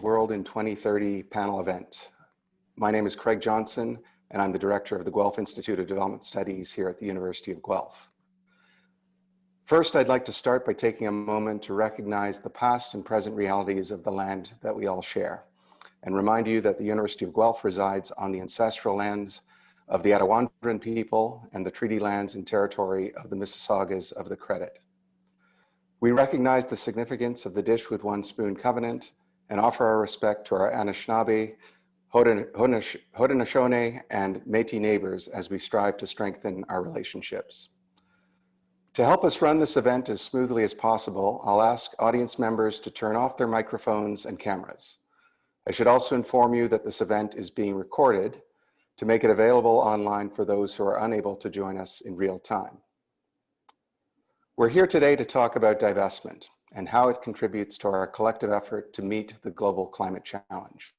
World in 2030 panel event. My name is Craig Johnson, and I'm the director of the Guelph Institute of Development Studies here at the University of Guelph. First, I'd like to start by taking a moment to recognize the past and present realities of the land that we all share, and remind you that the University of Guelph resides on the ancestral lands of the Arawandran people and the treaty lands and territory of the Mississaugas of the Credit. We recognize the significance of the Dish with One Spoon covenant and offer our respect to our Anishinaabe, Haudenosaunee, and Métis neighbors as we strive to strengthen our relationships. To help us run this event as smoothly as possible, I'll ask audience members to turn off their microphones and cameras. I should also inform you that this event is being recorded to make it available online for those who are unable to join us in real time. We're here today to talk about divestment and how it contributes to our collective effort to meet the global climate challenge.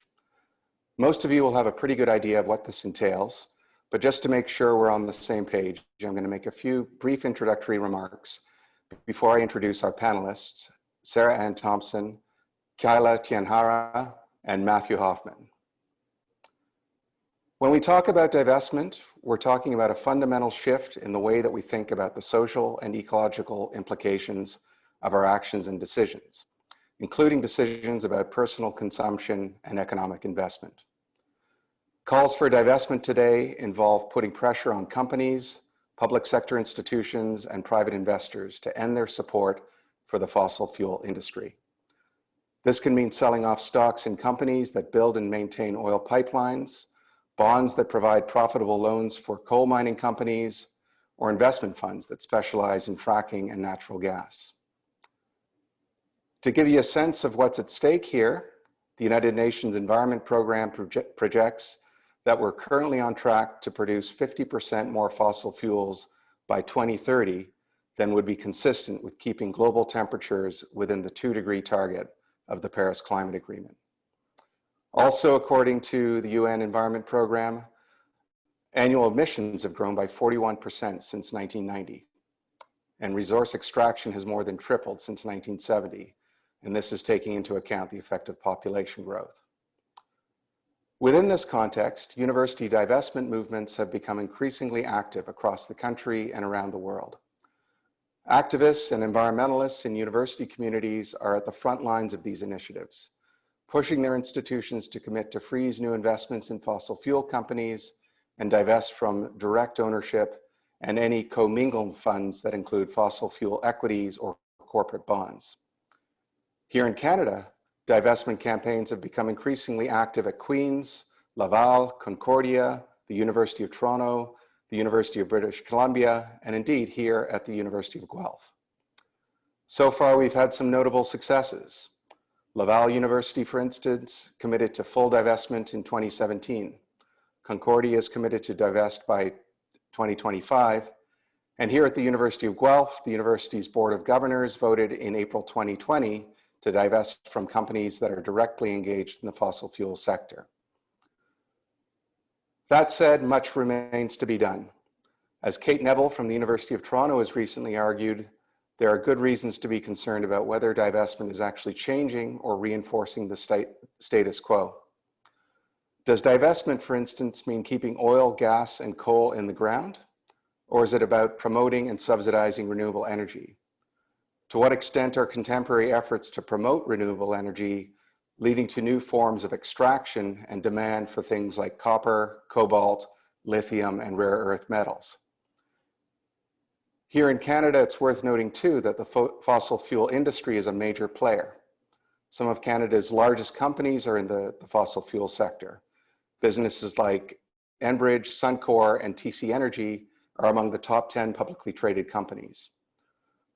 Most of you will have a pretty good idea of what this entails, but just to make sure we're on the same page, I'm going to make a few brief introductory remarks before I introduce our panelists, Sarah Ann Thompson, Kyla Tianhara, and Matthew Hoffman. When we talk about divestment, we're talking about a fundamental shift in the way that we think about the social and ecological implications of our actions and decisions, including decisions about personal consumption and economic investment. Calls for divestment today involve putting pressure on companies, public sector institutions, and private investors to end their support for the fossil fuel industry. This can mean selling off stocks in companies that build and maintain oil pipelines, bonds that provide profitable loans for coal mining companies, or investment funds that specialize in fracking and natural gas. To give you a sense of what's at stake here, the United Nations Environment Program projects that we're currently on track to produce 50% more fossil fuels by 2030 than would be consistent with keeping global temperatures within the 2-degree target of the Paris Climate Agreement. Also, according to the UN Environment Program, annual emissions have grown by 41% since 1990, and resource extraction has more than tripled since 1970, and this is taking into account the effect of population growth. Within this context, university divestment movements have become increasingly active across the country and around the world. Activists and environmentalists in university communities are at the front lines of these initiatives, pushing their institutions to commit to freeze new investments in fossil fuel companies and divest from direct ownership and any commingled funds that include fossil fuel equities or corporate bonds. Here in Canada, divestment campaigns have become increasingly active at Queen's, Laval, Concordia, the University of Toronto, the University of British Columbia, and indeed here at the University of Guelph. So far, we've had some notable successes. Laval University, for instance, committed to full divestment in 2017. Concordia is committed to divest by 2025. And here at the University of Guelph, the university's Board of Governors voted in April 2020 to divest from companies that are directly engaged in the fossil fuel sector. That said, much remains to be done. As Kate Neville from the University of Toronto has recently argued, there are good reasons to be concerned about whether divestment is actually changing or reinforcing the status quo. Does divestment, for instance, mean keeping oil, gas, and coal in the ground? Or is it about promoting and subsidizing renewable energy? To what extent are contemporary efforts to promote renewable energy leading to new forms of extraction and demand for things like copper, cobalt, lithium, and rare earth metals? Here in Canada, it's worth noting too that the fossil fuel industry is a major player. Some of Canada's largest companies are in the fossil fuel sector. Businesses like Enbridge, Suncor, and TC Energy are among the top 10 publicly traded companies.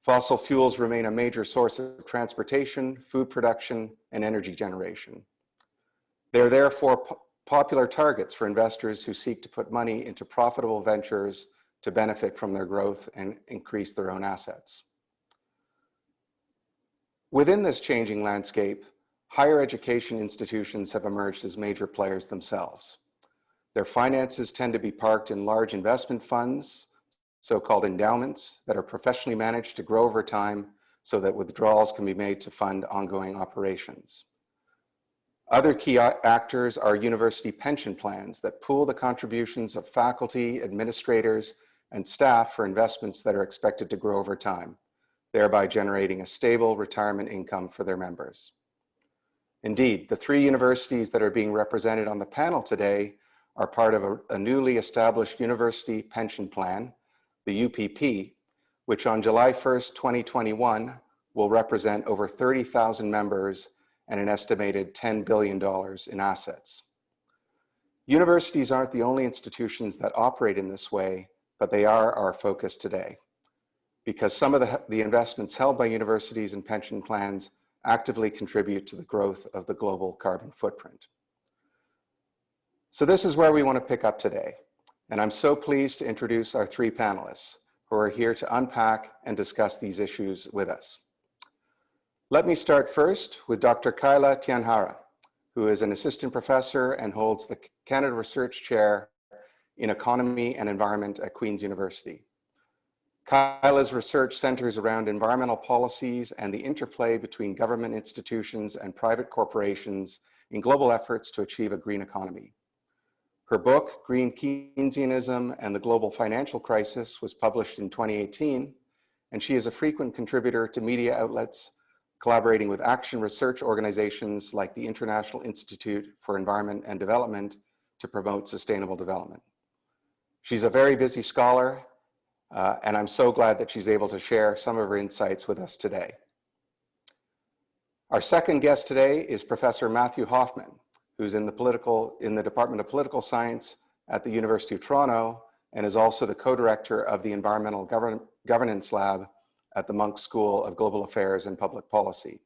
Fossil fuels remain a major source of transportation, food production, and energy generation. They're therefore popular targets for investors who seek to put money into profitable ventures to benefit from their growth and increase their own assets. Within this changing landscape, higher education institutions have emerged as major players themselves. Their finances tend to be parked in large investment funds, so-called endowments, that are professionally managed to grow over time so that withdrawals can be made to fund ongoing operations. Other key actors are university pension plans that pool the contributions of faculty, administrators, and staff for investments that are expected to grow over time, thereby generating a stable retirement income for their members. Indeed, the 3 universities that are being represented on the panel today are part of a newly established university pension plan, the UPP, which on July 1st, 2021, will represent over 30,000 members and an estimated $10 billion in assets. Universities aren't the only institutions that operate in this way, but they are our focus today, because some of the investments held by universities and pension plans actively contribute to the growth of the global carbon footprint. So this is where we want to pick up today, and I'm so pleased to introduce our 3 panelists who are here to unpack and discuss these issues with us. Let me start first with Dr. Kyla Tianhara, who is an assistant professor and holds the Canada Research Chair in Economy and Environment at Queen's University. Kyla's research centers around environmental policies and the interplay between government institutions and private corporations in global efforts to achieve a green economy. Her book, Green Keynesianism and the Global Financial Crisis, was published in 2018, and she is a frequent contributor to media outlets, collaborating with action research organizations like the International Institute for Environment and Development to promote sustainable development. She's a very busy scholar, and I'm so glad that she's able to share some of her insights with us today. Our second guest today is Professor Matthew Hoffman, who's in the Department of Political Science at the University of Toronto, and is also the co-director of the Environmental Governance Lab at the Munk School of Global Affairs and Public Policy.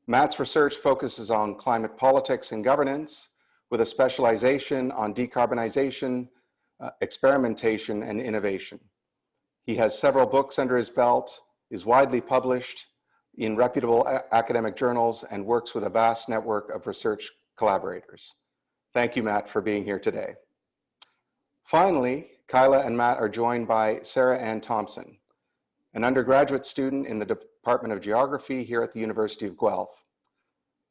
Matt's research focuses on climate politics and governance, with a specialization on decarbonization, experimentation, and innovation. He has several books under his belt, is widely published in reputable academic journals, and works with a vast network of research collaborators. Thank you, Matt, for being here today. Finally, Kyla and Matt are joined by Sarah Ann Thompson, an undergraduate student in the Department of Geography here at the University of Guelph.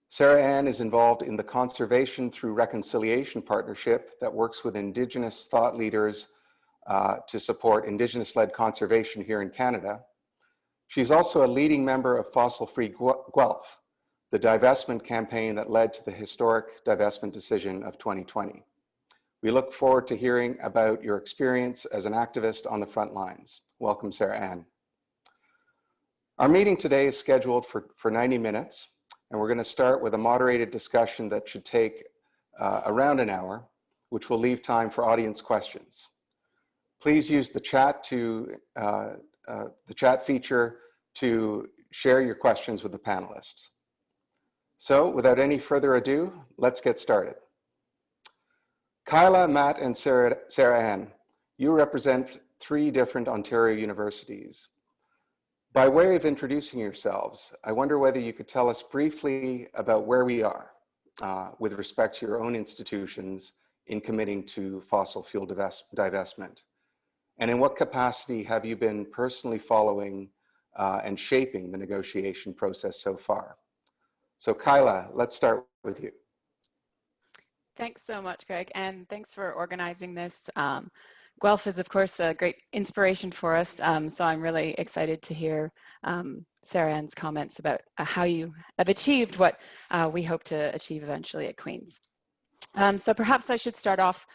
Sarah Ann is involved in the Conservation Through Reconciliation Partnership that works with Indigenous thought leaders to support Indigenous-led conservation here in Canada. She's also a leading member of Fossil Free Guelph, the divestment campaign that led to the historic divestment decision of 2020. We look forward to hearing about your experience as an activist on the front lines. Welcome, Sarah Ann. Our meeting today is scheduled for 90 minutes, and we're going to start with a moderated discussion that should take around an hour, which will leave time for audience questions. Please use the chat feature to share your questions with the panelists. So without any further ado, let's get started. Kyla, Matt, and Sarah Ann, you represent 3 different Ontario universities. By way of introducing yourselves, I wonder whether you could tell us briefly about where we are with respect to your own institutions in committing to fossil fuel divestment. And in what capacity have you been personally following and shaping the negotiation process so far? So Kyla, let's start with you. Thanks so much, Greg, and thanks for organizing this. Guelph is, of course, a great inspiration for us, so I'm really excited to hear Sarah Ann's comments about how you have achieved what we hope to achieve eventually at Queen's. So perhaps I should start off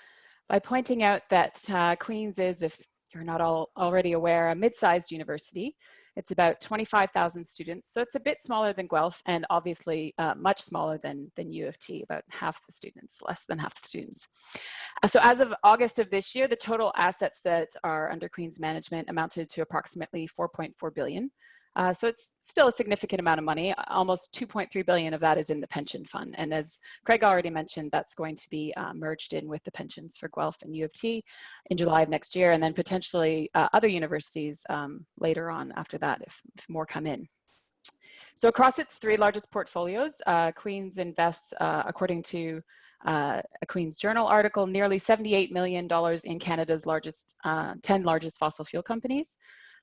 by pointing out that Queen's is, if you're not already aware, a mid-sized university. It's about 25,000 students, so it's a bit smaller than Guelph, and obviously much smaller than U of T, about half the students, less than half the students. So as of August of this year, the total assets that are under Queen's management amounted to approximately $4.4 billion. So it's still a significant amount of money. Almost $2.3 billion of that is in the pension fund. And as Craig already mentioned, that's going to be merged in with the pensions for Guelph and U of T in July of next year, and then potentially other universities later on after that if more come in. So across its 3 largest portfolios, Queen's invests, according to a Queen's Journal article, nearly $78 million in Canada's 10 largest fossil fuel companies.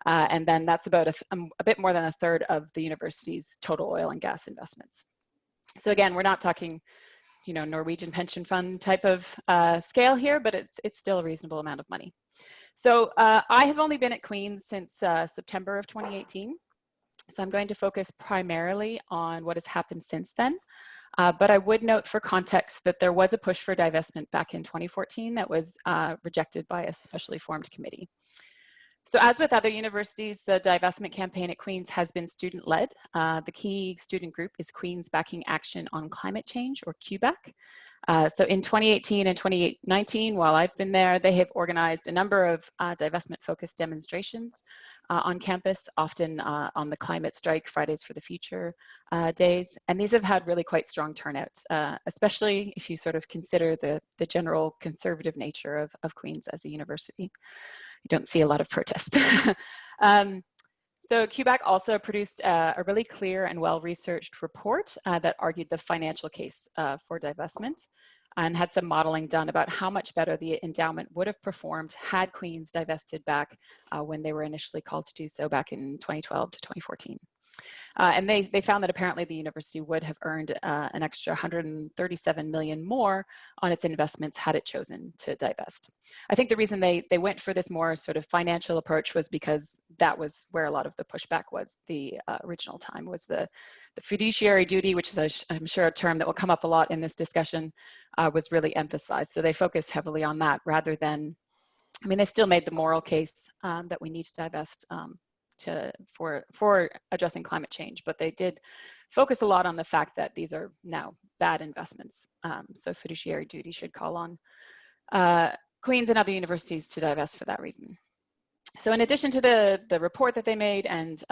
And then that's about a bit more than a third of the university's total oil and gas investments. So again, we're not talking, you know, Norwegian pension fund type of scale here, but it's still a reasonable amount of money. So I have only been at Queen's since September of 2018. So I'm going to focus primarily on what has happened since then. But I would note for context that there was a push for divestment back in 2014 that was rejected by a specially formed committee. So as with other universities, the divestment campaign at Queen's has been student-led. The key student group is Queen's Backing Action on Climate Change, or QBAC. So in 2018 and 2019, while I've been there, they have organized a number of divestment-focused demonstrations on campus, often on the climate strike, Fridays for the Future days. And these have had really quite strong turnouts, especially if you sort of consider the general conservative nature of Queen's as a university. You don't see a lot of protest. So QBAC also produced a really clear and well-researched report that argued the financial case for divestment and had some modeling done about how much better the endowment would have performed had Queen's divested back when they were initially called to do so back in 2012 to 2014. And they found that apparently the university would have earned an extra 137 million more on its investments had it chosen to divest. I think the reason they went for this more sort of financial approach was because that was where a lot of the pushback was. The original time was the fiduciary duty, which is I'm sure a term that will come up a lot in this discussion, was really emphasized. So they focused heavily on that rather than, I mean, they still made the moral case that we need to divest for addressing climate change, but they did focus a lot on the fact that these are now bad investments. So fiduciary duty should call on Queen's and other universities to divest for that reason. So in addition to the report that they made and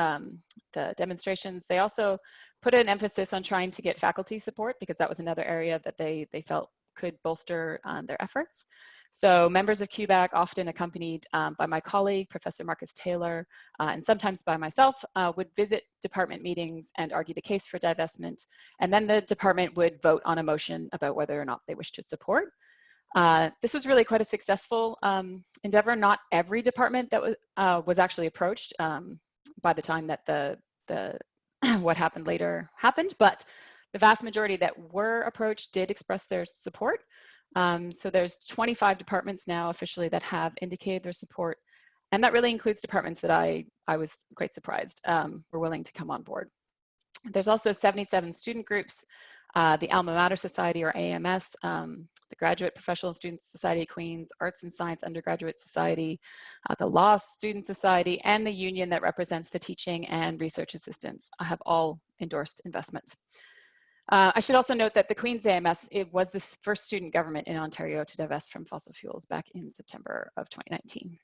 the demonstrations, they also put an emphasis on trying to get faculty support because that was another area that they felt could bolster their efforts. So members of QBAC, often accompanied by my colleague, Professor Marcus Taylor, and sometimes by myself, would visit department meetings and argue the case for divestment. And then the department would vote on a motion about whether or not they wish to support. This was really quite a successful endeavor. Not every department that was actually approached by the time that the what happened later happened, but the vast majority that were approached did express their support. So there's 25 departments now officially that have indicated their support. And that really includes departments that I was quite surprised were willing to come on board. There's also 77 student groups, the Alma Mater Society, or AMS, the Graduate Professional Student Society at Queen's, Arts and Science Undergraduate Society, the Law Student Society, and the union that represents the teaching and research assistants have all endorsed investment. I should also note that the Queen's AMS, it was the first student government in Ontario to divest from fossil fuels back in September of 2019.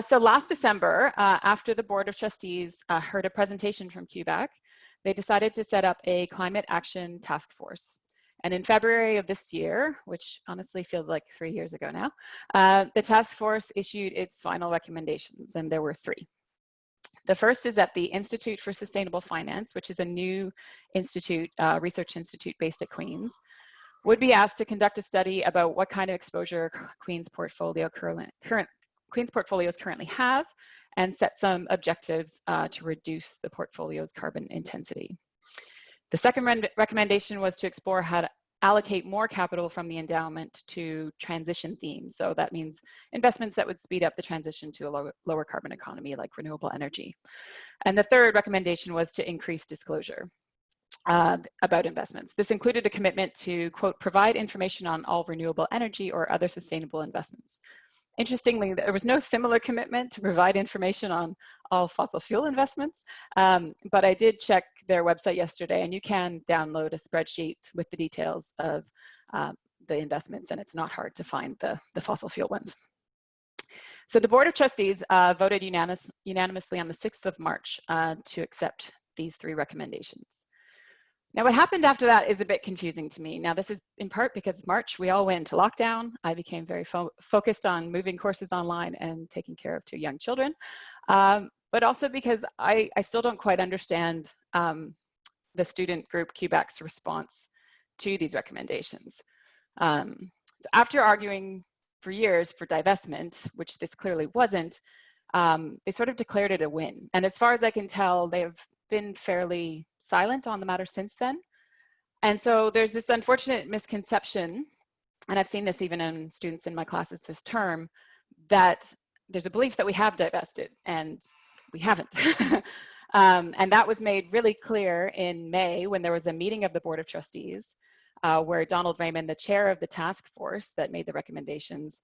So last December, after the Board of Trustees heard a presentation from QBAC, they decided to set up a climate action task force. And in February of this year, which honestly feels like 3 years ago now, the task force issued its final recommendations, and there were 3. The first is that the Institute for Sustainable Finance, which is a new institute, research institute based at Queen's, would be asked to conduct a study about what kind of exposure Queen's portfolios currently have and set some objectives to reduce the portfolio's carbon intensity. The second recommendation was to explore how to allocate more capital from the endowment to transition themes. So that means investments that would speed up the transition to a lower carbon economy like renewable energy. And the third recommendation was to increase disclosure about investments. This included a commitment to, quote, provide information on all renewable energy or other sustainable investments. Interestingly, there was no similar commitment to provide information on all fossil fuel investments, but I did check their website yesterday, and you can download a spreadsheet with the details of the investments, and it's not hard to find the fossil fuel ones. So the Board of Trustees voted unanimously on the 6th of March to accept these 3 recommendations. Now, what happened after that is a bit confusing to me. Now, this is in part because March, we all went into lockdown. I became very focused on moving courses online and taking care of 2 young children, but also because I still don't quite understand the student group QBAC's response to these recommendations. So after arguing for years for divestment, which this clearly wasn't, they sort of declared it a win. And as far as I can tell, they've been fairly silent on the matter since then. And so there's this unfortunate misconception, and I've seen this even in students in my classes this term, that there's a belief that we have divested, and we haven't. And that was made really clear in May when there was a meeting of the Board of Trustees where Donald Raymond, the chair of the task force that made the recommendations,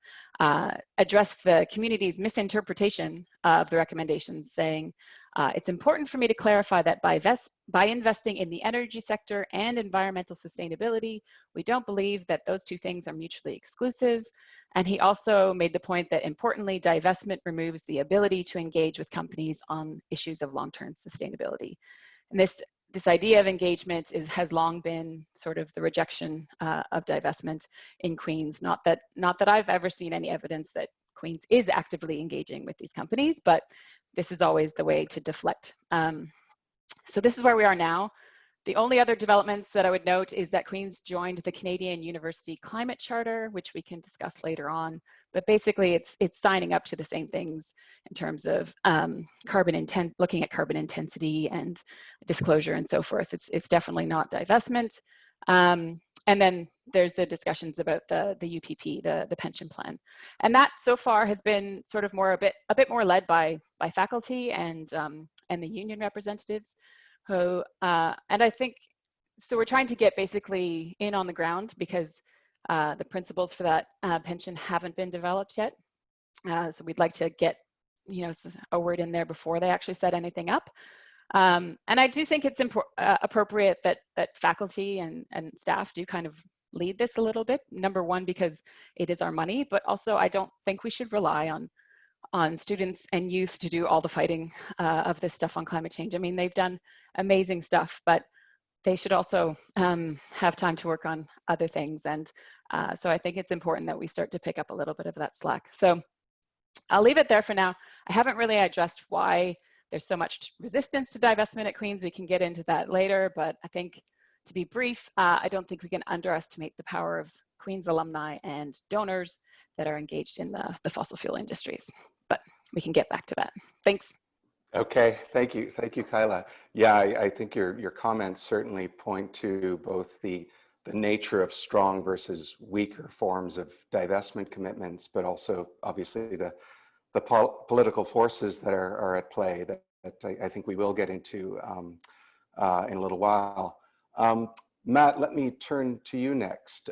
addressed the community's misinterpretation of the recommendations, saying, it's important for me to clarify that by investing in the energy sector and environmental sustainability, we don't believe that those two things are mutually exclusive. And he also made the point that, importantly, divestment removes the ability to engage with companies on issues of long-term sustainability. And this idea of engagement has long been sort of the rejection of divestment in Queens. Not that I've ever seen any evidence that Queens is actively engaging with these companies, but this is always the way to deflect. So this is where we are now. The only other developments that I would note is that Queens joined the Canadian University Climate Charter, which we can discuss later on. But basically, it's signing up to the same things in terms of looking at carbon intensity and disclosure and so forth. It's definitely not divestment. And then there's the discussions about the UPP, the pension plan, and that so far has been sort of a bit more led by faculty and the union representatives. Who, and I think, so we're trying to get basically in on the ground because the principles for that pension haven't been developed yet. So we'd like to get, a word in there before they actually set anything up. And I do think it's appropriate that faculty and staff do kind of lead this a little bit. Number one, because it is our money, but also I don't think we should rely on students and youth to do all the fighting of this stuff on climate change. I mean, they've done amazing stuff, but they should also have time to work on other things. And so I think it's important that we start to pick up a little bit of that slack. So I'll leave it there for now. I haven't really addressed why there's so much resistance to divestment at Queens. We can get into that later, but I think, to be brief, I don't think we can underestimate the power of Queens alumni and donors that are engaged in the fossil fuel industries. But we can get back to that. Thanks. Okay, thank you, Kyla. Yeah, I think your comments certainly point to both the nature of strong versus weaker forms of divestment commitments, but also obviously the political forces that are at play that I think we will get into in a little while. Matt, let me turn to you next.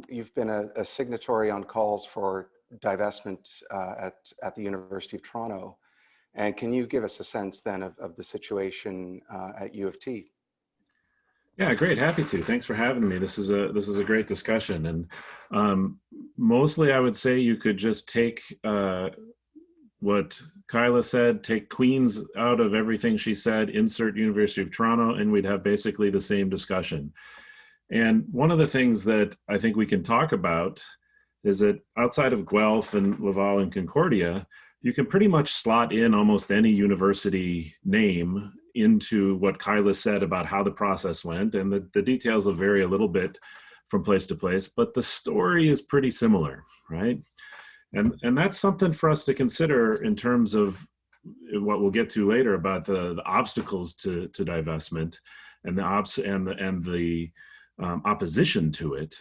You've been a signatory on calls for divestment at the University of Toronto. And can you give us a sense then of the situation at U of T? Yeah, great. Happy to. Thanks for having me. This is a great discussion, and mostly I would say you could just take what Kyla said, take Queens out of everything she said, insert University of Toronto, and we'd have basically the same discussion. And one of the things that I think we can talk about is that outside of Guelph and Laval and Concordia, you can pretty much slot in almost any university name into what Kyla said about how the process went, and the details will vary a little bit from place to place, but the story is pretty similar, right? And that's something for us to consider in terms of what we'll get to later about the obstacles to divestment and the opposition to it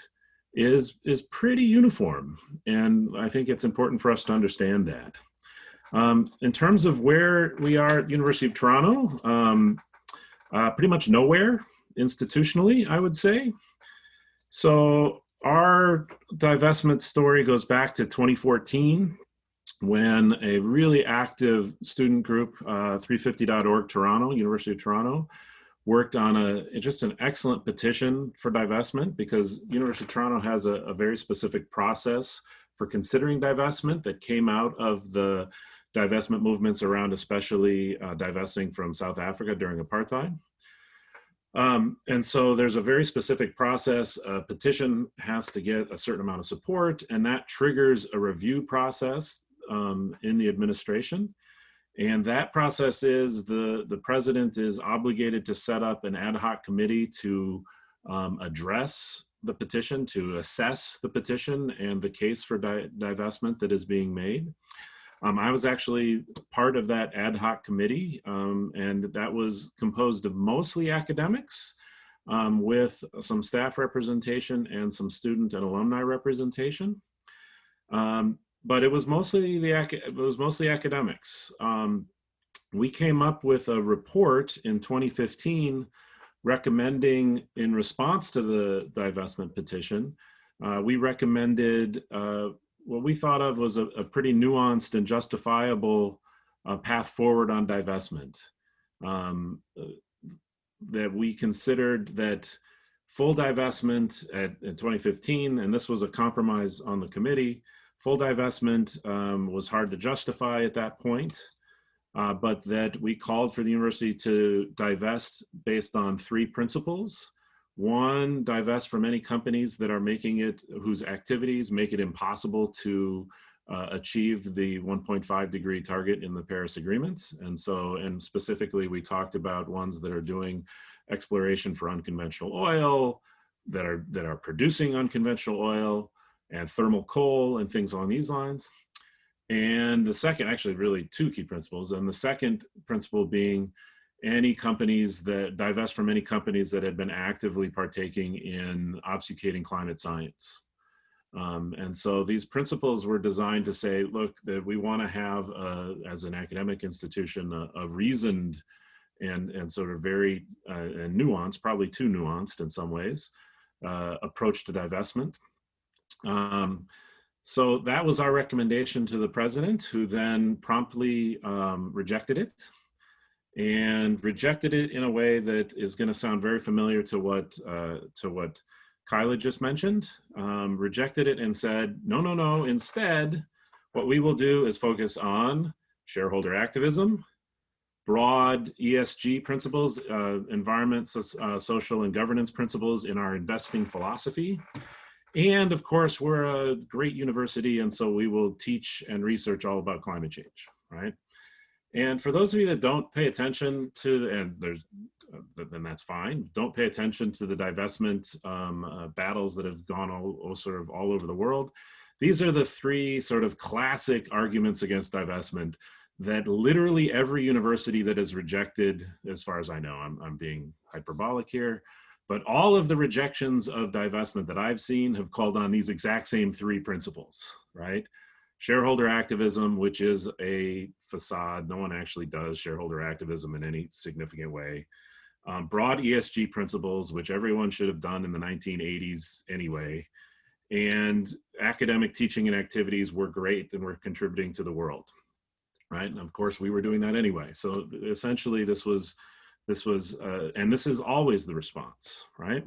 is pretty uniform, and I think it's important for us to understand that. In terms of where we are at University of Toronto, pretty much nowhere institutionally, I would say. So our divestment story goes back to 2014 when a really active student group, 350.org Toronto, University of Toronto, worked on just an excellent petition for divestment, because University of Toronto has a very specific process for considering divestment that came out of the divestment movements around, especially divesting from South Africa during apartheid. And so there's a very specific process. A petition has to get a certain amount of support, and that triggers a review process in the administration. And that process is the president is obligated to set up an ad hoc committee to address the petition, to assess the petition and the case for divestment that is being made. I was actually part of that ad hoc committee, and that was composed of mostly academics, with some staff representation and some student and alumni representation. But it was mostly academics. We came up with a report in 2015 recommending, in response to the divestment petition, we recommended what we thought of was a pretty nuanced and justifiable path forward on divestment. That we considered that full divestment in 2015, and this was a compromise on the committee, full divestment was hard to justify at that point, but that we called for the university to divest based on 3 principles. One, divest from any companies that are whose activities make it impossible to achieve the 1.5 degree target in the Paris Agreement. And specifically, we talked about ones that are doing exploration for unconventional oil, that are producing unconventional oil and thermal coal and things along these lines. And the second, actually really 2 key principles. And the second principle being any companies that divest from any companies that had been actively partaking in obfuscating climate science. And so these principles were designed to say, look, that we want to have, as an academic institution, a reasoned and sort of very and nuanced, probably too nuanced in some ways, approach to divestment. So that was our recommendation to the president, who then promptly rejected it, and rejected it in a way that is going to sound very familiar to what Kyla just mentioned. Rejected it and said, no, instead, what we will do is focus on shareholder activism, broad ESG principles, environment, social and governance principles in our investing philosophy. And of course, we're a great university, and so we will teach and research all about climate change, right? And for those of you that don't pay attention to, then that's fine. Don't pay attention to the divestment battles that have gone all over the world. These are the 3 sort of classic arguments against divestment that literally every university that is rejected, as far as I know, I'm being hyperbolic here, but all of the rejections of divestment that I've seen have called on these exact same 3 principles, right? Shareholder activism, which is a facade. No one actually does shareholder activism in any significant way. Broad ESG principles, which everyone should have done in the 1980s anyway. And academic teaching and activities were great and were contributing to the world, right? And of course, we were doing that anyway. So essentially, this was, and this is always the response, right?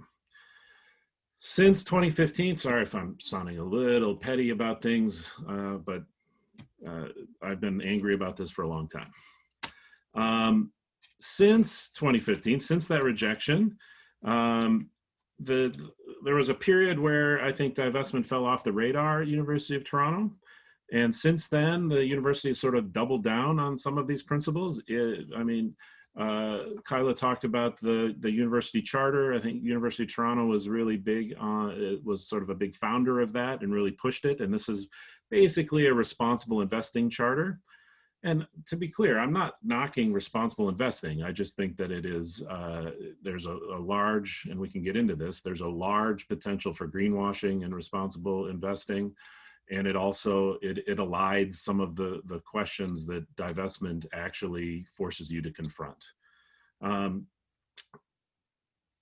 Since 2015, sorry if I'm sounding a little petty about things, but I've been angry about this for a long time. Since 2015, since that rejection, there was a period where I think divestment fell off the radar at University of Toronto. And since then, the university has sort of doubled down on some of these principles. Kyla talked about the university charter. I think University of Toronto was really big on, it was sort of a big founder of that and really pushed it. And this is basically a responsible investing charter. And to be clear, I'm not knocking responsible investing. I just think that it is, there's a large, and we can get into this, there's a large potential for greenwashing and responsible investing. And it also, it elides some of the questions that divestment actually forces you to confront.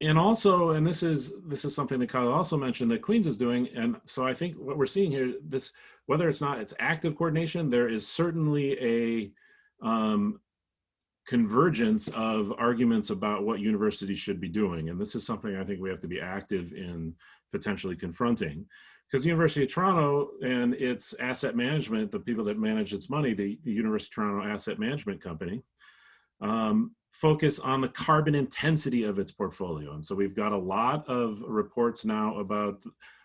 And also, and this is something that Kyla also mentioned that Queens is doing. And so I think what we're seeing here, this, whether it's not, it's active coordination, there is certainly a convergence of arguments about what universities should be doing. And this is something I think we have to be active in potentially confronting. Because the University of Toronto and its asset management, the people that manage its money, the University of Toronto Asset Management Company, focus on the carbon intensity of its portfolio. And so we've got a lot of reports now about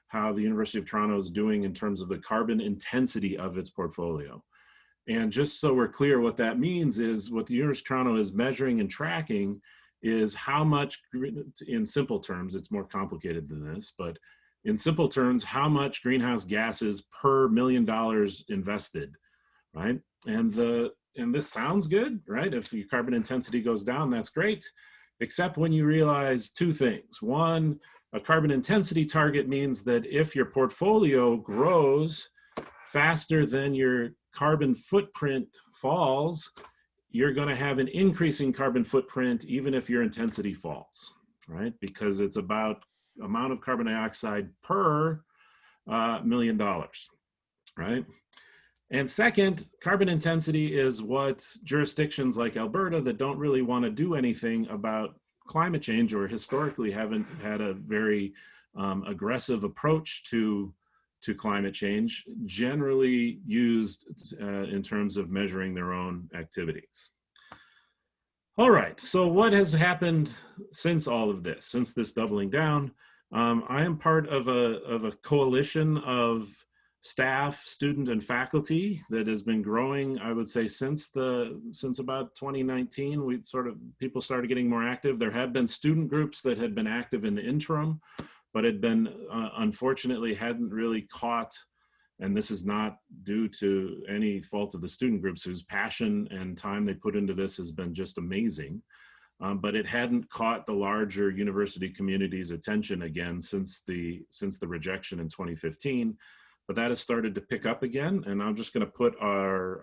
how the University of Toronto is doing in terms of the carbon intensity of its portfolio. And just so we're clear, what that means is what the University of Toronto is measuring and tracking is how much, in simple terms, it's more complicated than this, but in simple terms, how much greenhouse gases per $1 million invested, right? And this sounds good, right? If your carbon intensity goes down, that's great. except when you realize two things. One, a carbon intensity target means that if your portfolio grows faster than your carbon footprint falls, you're going to have an increasing carbon footprint even if your intensity falls, right? Because it's about amount of carbon dioxide per $1 million, right? And second, carbon intensity is what jurisdictions like Alberta that don't really want to do anything about climate change, or historically haven't had a very aggressive approach to climate change, generally used in terms of measuring their own activities. All right, so what has happened since all of this, since this doubling down? I am part of a coalition of staff, student, and faculty that has been growing, I would say, since about 2019. People started getting more active. There have been student groups that had been active in the interim, but had been, unfortunately, hadn't really caught, and this is not due to any fault of the student groups whose passion and time they put into this has been just amazing. But it hadn't caught the larger university community's attention again since the rejection in 2015. But that has started to pick up again, and I'm just going to put our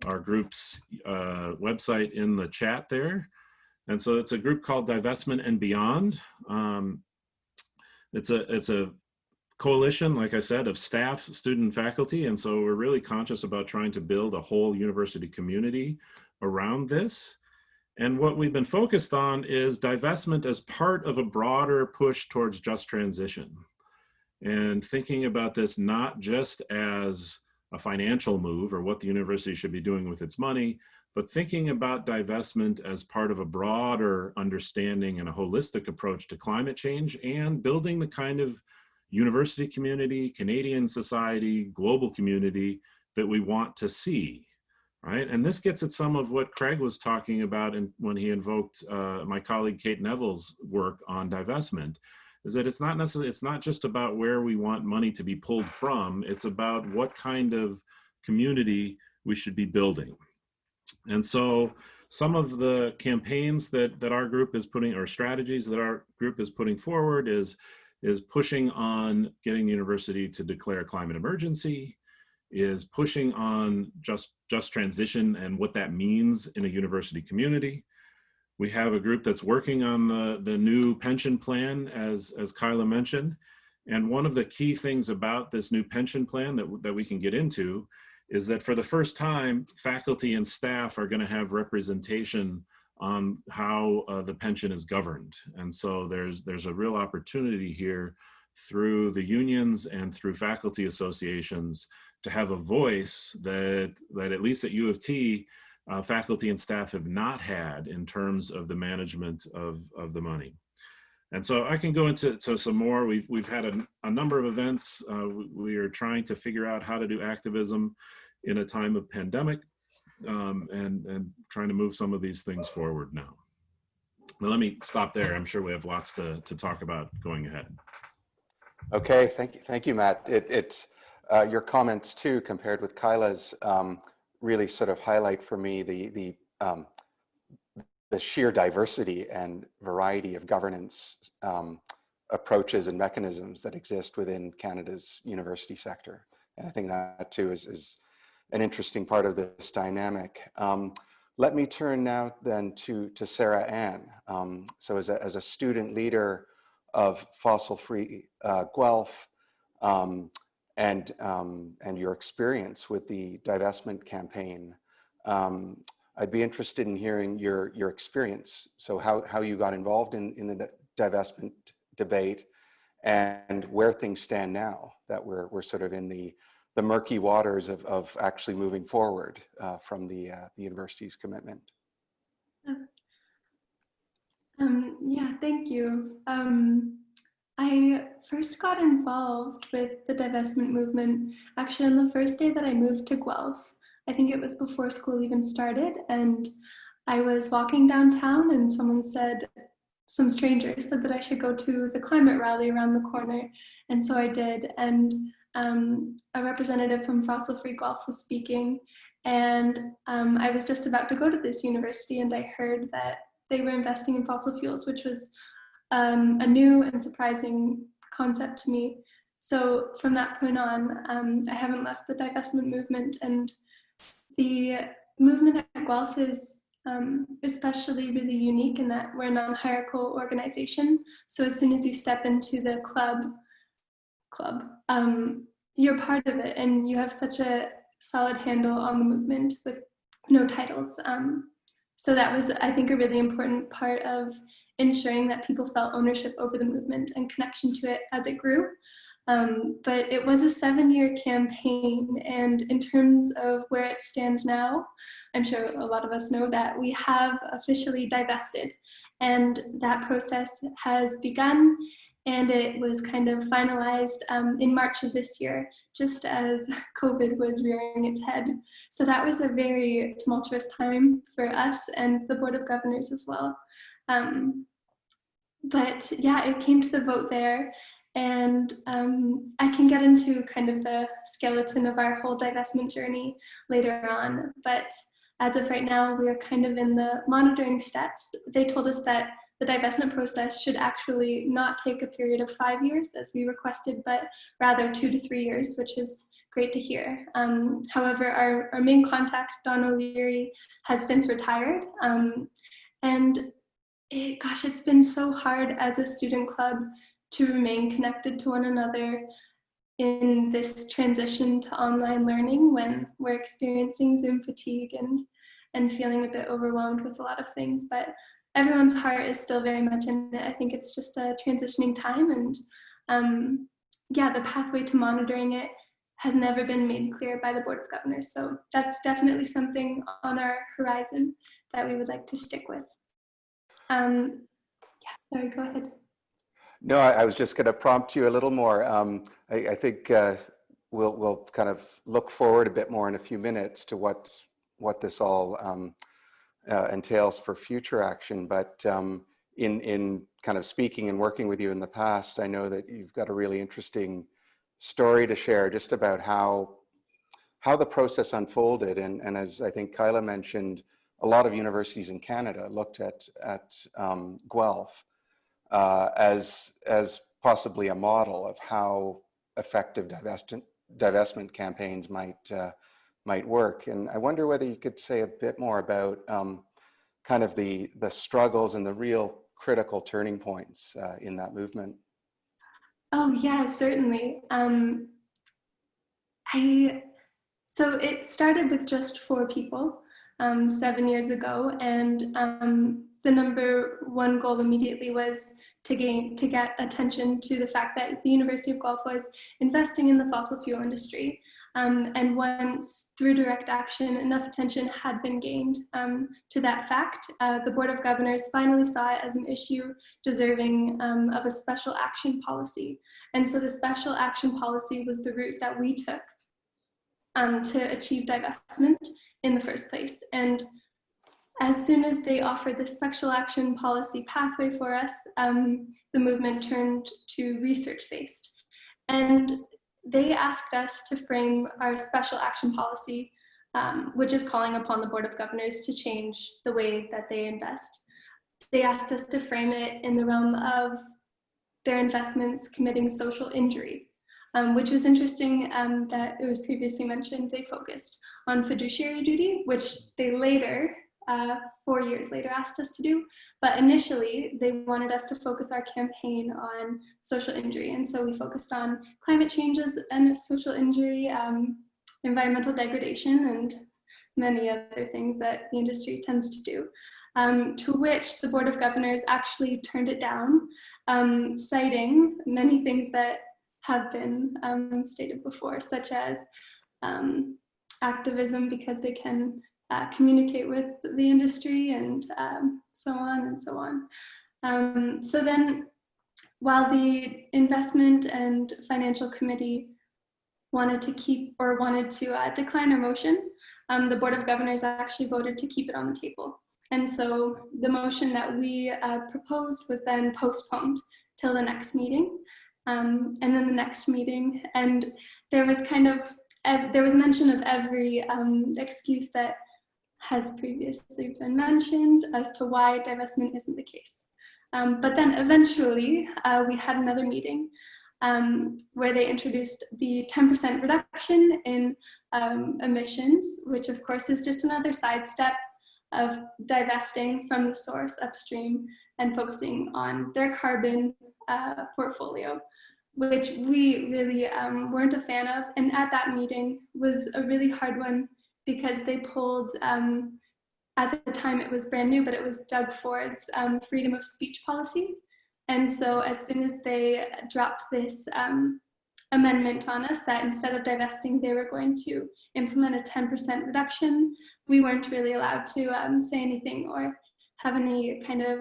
group's website in the chat there. And so it's a group called Divestment and Beyond. It's a coalition, like I said, of staff, student, faculty, and so we're really conscious about trying to build a whole university community around this. And what we've been focused on is divestment as part of a broader push towards just transition. And thinking about this not just as a financial move or what the university should be doing with its money, but thinking about divestment as part of a broader understanding and a holistic approach to climate change, and building the kind of university community, Canadian society, global community that we want to see, right? And this gets at some of what Craig was talking about when he invoked my colleague Kate Neville's work on divestment, is that it's not just about where we want money to be pulled from, it's about what kind of community we should be building. And so some of the campaigns that our group is putting, or strategies that our group is putting forward, is pushing on getting the university to declare a climate emergency, is pushing on just transition and what that means in a university community. We have a group that's working on the new pension plan, as Kyla mentioned. And one of the key things about this new pension plan that we can get into is that for the first time, faculty and staff are going to have representation on how the pension is governed. And so there's a real opportunity here through the unions and through faculty associations to have a voice that at least at U of T, faculty and staff have not had in terms of the management of the money. And so I can go into some more. We've had a number of events. We are trying to figure out how to do activism in a time of pandemic, and trying to move some of these things forward now. But let me stop there. I'm sure we have lots to talk about going ahead. Okay, thank you, Matt. It's your comments too, compared with Kyla's, really sort of highlight for me the sheer diversity and variety of governance approaches and mechanisms that exist within Canada's university sector. And I think that too is an interesting part of this dynamic. Let me turn now then to Sarah Ann. So as a student leader of fossil-free Guelph, and your experience with the divestment campaign, I'd be interested in hearing your experience. So how you got involved in the divestment debate, and where things stand now that we're sort of in the murky waters of actually moving forward from the university's commitment. Yeah, thank you. I first got involved with the divestment movement actually on the first day that I moved to Guelph. I think it was before school even started, and I was walking downtown and some strangers said that I should go to the climate rally around the corner, and so I did. And a representative from Fossil Free Guelph was speaking, and I was just about to go to this university, and I heard that they were investing in fossil fuels, which was a new and surprising concept to me. So from that point on, I haven't left the divestment movement, and the movement at Guelph is especially really unique in that we're a non-hierarchical organization. So as soon as you step into the club, you're part of it, and you have such a solid handle on the movement with no titles. So that was, I think, a really important part of ensuring that people felt ownership over the movement and connection to it as it grew. But it was a 7-year campaign, and in terms of where it stands now, I'm sure a lot of us know that we have officially divested, and that process has begun, and it was kind of finalized in March of this year, just as COVID was rearing its head. So that was a very tumultuous time for us and the Board of Governors as well. But yeah, it came to the vote there. And I can get into kind of the skeleton of our whole divestment journey later on. But as of right now, we are kind of in the monitoring steps. They told us that the divestment process should actually not take a period of 5 years as we requested, but rather 2 to 3 years, which is great to hear. However, our main contact, Don O'Leary, has since retired. And it's been so hard as a student club to remain connected to one another in this transition to online learning when we're experiencing Zoom fatigue and feeling a bit overwhelmed with a lot of things. But everyone's heart is still very much in it. I think it's just a transitioning time, and the pathway to monitoring it has never been made clear by the Board of Governors. So that's definitely something on our horizon that we would like to stick with. Sorry, go ahead. No, I was just going to prompt you a little more. I think we'll kind of look forward a bit more in a few minutes to what this all entails for future action. But in kind of speaking and working with you in the past, I know that you've got a really interesting story to share just about how the process unfolded. And as I think Kyla mentioned, a lot of universities in Canada looked at Guelph as possibly a model of how effective divestment campaigns might work. And I wonder whether you could say a bit more about kind of the struggles and the real critical turning points in that movement. Oh yeah, certainly. So it started with just 4 people 7 years ago, and the number one goal immediately was to get attention to the fact that the University of Guelph was investing in the fossil fuel industry. And once, through direct action, enough attention had been gained to that fact, the Board of Governors finally saw it as an issue deserving of a special action policy. And so the special action policy was the route that we took to achieve divestment in the first place. And as soon as they offered the special action policy pathway for us, the movement turned to research-based. And they asked us to frame our special action policy, which is calling upon the Board of Governors to change the way that they invest. They asked us to frame it in the realm of their investments committing social injury, which was interesting that it was previously mentioned they focused on fiduciary duty, which they later, 4 years later, asked us to do. But initially, they wanted us to focus our campaign on social injury. And so we focused on climate changes and social injury, environmental degradation, and many other things that the industry tends to do, to which the Board of Governors actually turned it down, citing many things that have been stated before, such as activism, because they can communicate with the industry, and so on and so on. So then, while the investment and financial committee wanted to decline our motion, the Board of Governors actually voted to keep it on the table. And so the motion that we proposed was then postponed till the next meeting, and then the next meeting, and there was mention of every excuse that has previously been mentioned as to why divestment isn't the case. But then eventually we had another meeting where they introduced the 10% reduction in emissions, which of course is just another sidestep of divesting from the source upstream and focusing on their carbon portfolio, which we really weren't a fan of. And at that meeting was a really hard one because they pulled, at the time it was brand new, but it was Doug Ford's freedom of speech policy. And so as soon as they dropped this amendment on us that instead of divesting, they were going to implement a 10% reduction, we weren't really allowed to say anything or have any kind of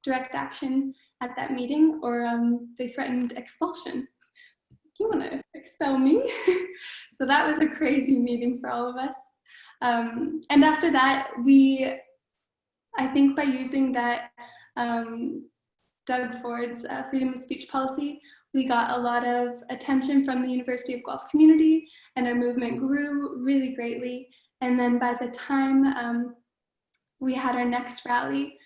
direct action at that meeting, or they threatened expulsion. You want to expel me? So that was a crazy meeting for all of us. And after that, I think by using that Doug Ford's freedom of speech policy, we got a lot of attention from the University of Guelph community, and our movement grew really greatly. And then by the time we had our next rally,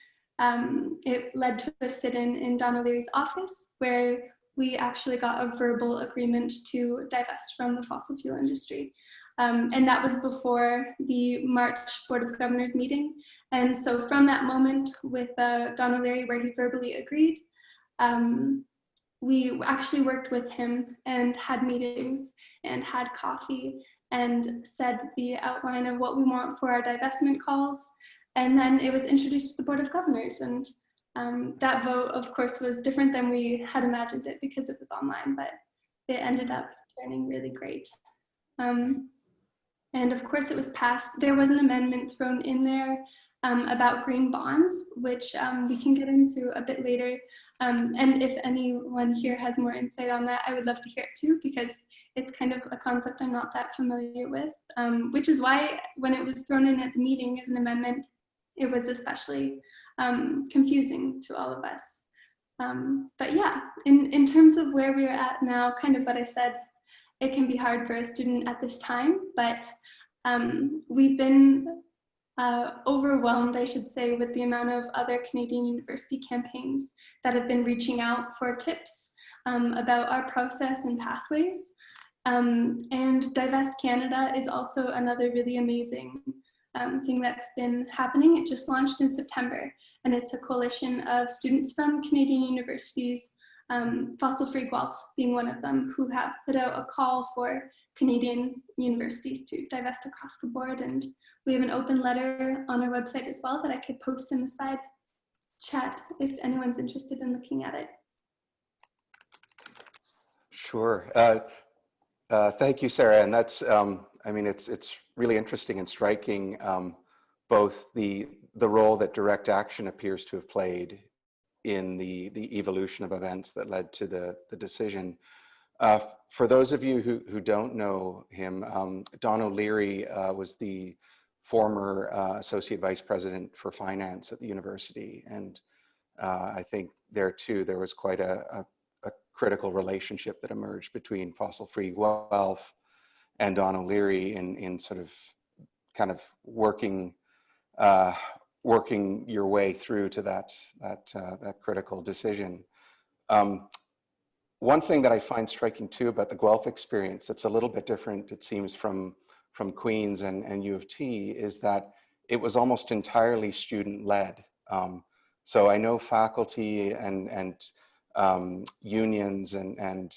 it led to a sit-in in Don O'Leary's office, where we actually got a verbal agreement to divest from the fossil fuel industry. And that was before the March Board of Governors meeting. And so from that moment with Don O'Leary, where he verbally agreed, we actually worked with him and had meetings and had coffee and said the outline of what we want for our divestment calls. And then it was introduced to the Board of Governors. And that vote, of course, was different than we had imagined it because it was online, but it ended up turning really great. And of course it was passed. There was an amendment thrown in there about green bonds, which we can get into a bit later. And if anyone here has more insight on that, I would love to hear it too, because it's kind of a concept I'm not that familiar with, which is why when it was thrown in at the meeting as an amendment, it was especially confusing to all of us. But yeah, in terms of where we're at now, kind of what I said, it can be hard for a student at this time, but we've been overwhelmed, I should say, with the amount of other Canadian university campaigns that have been reaching out for tips about our process and pathways. And Divest Canada is also another really amazing thing that's been happening. It just launched in September, and it's a coalition of students from Canadian universities, Fossil Free Guelph being one of them, who have put out a call for Canadian universities to divest across the board. And we have an open letter on our website as well that I could post in the side chat if anyone's interested in looking at it. Sure. Thank you, Sarah. And that's, I mean, it's really interesting and striking, both the role that direct action appears to have played in the evolution of events that led to the decision. For those of you who don't know him, Don O'Leary was the former Associate Vice President for Finance at the university. And I think there too, there was quite a critical relationship that emerged between Fossil Free Guelph and Don O'Leary in sort of kind of working your way through to that critical decision. One thing that I find striking too about the Guelph experience that's a little bit different, it seems, from Queen's and U of T, is that it was almost entirely student-led. So I know faculty and unions and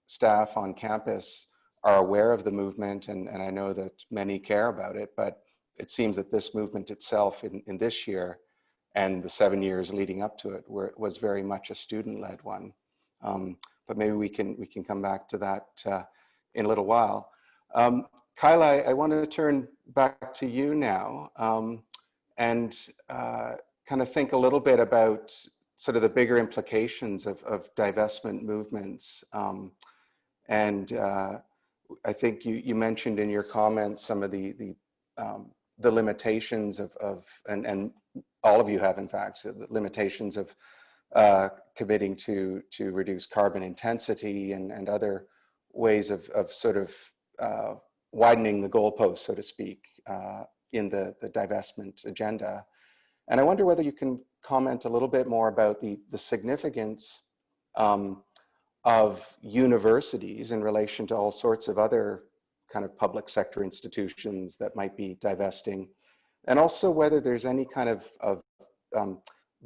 staff on campus are aware of the movement, and I know that many care about it, but it seems that this movement itself in this year and the 7 years leading up to it was very much a student-led one. But maybe we can come back to that in a little while. Kyla, I want to turn back to you now and kind of think a little bit about sort of the bigger implications of divestment movements. And I think you mentioned in your comments some of the limitations and all of you have, in fact, the limitations of committing to reduce carbon intensity and other ways of sort of widening the goalpost, so to speak, in the divestment agenda. And I wonder whether you can comment a little bit more about the significance of universities in relation to all sorts of other kind of public sector institutions that might be divesting, and also whether there's any kind of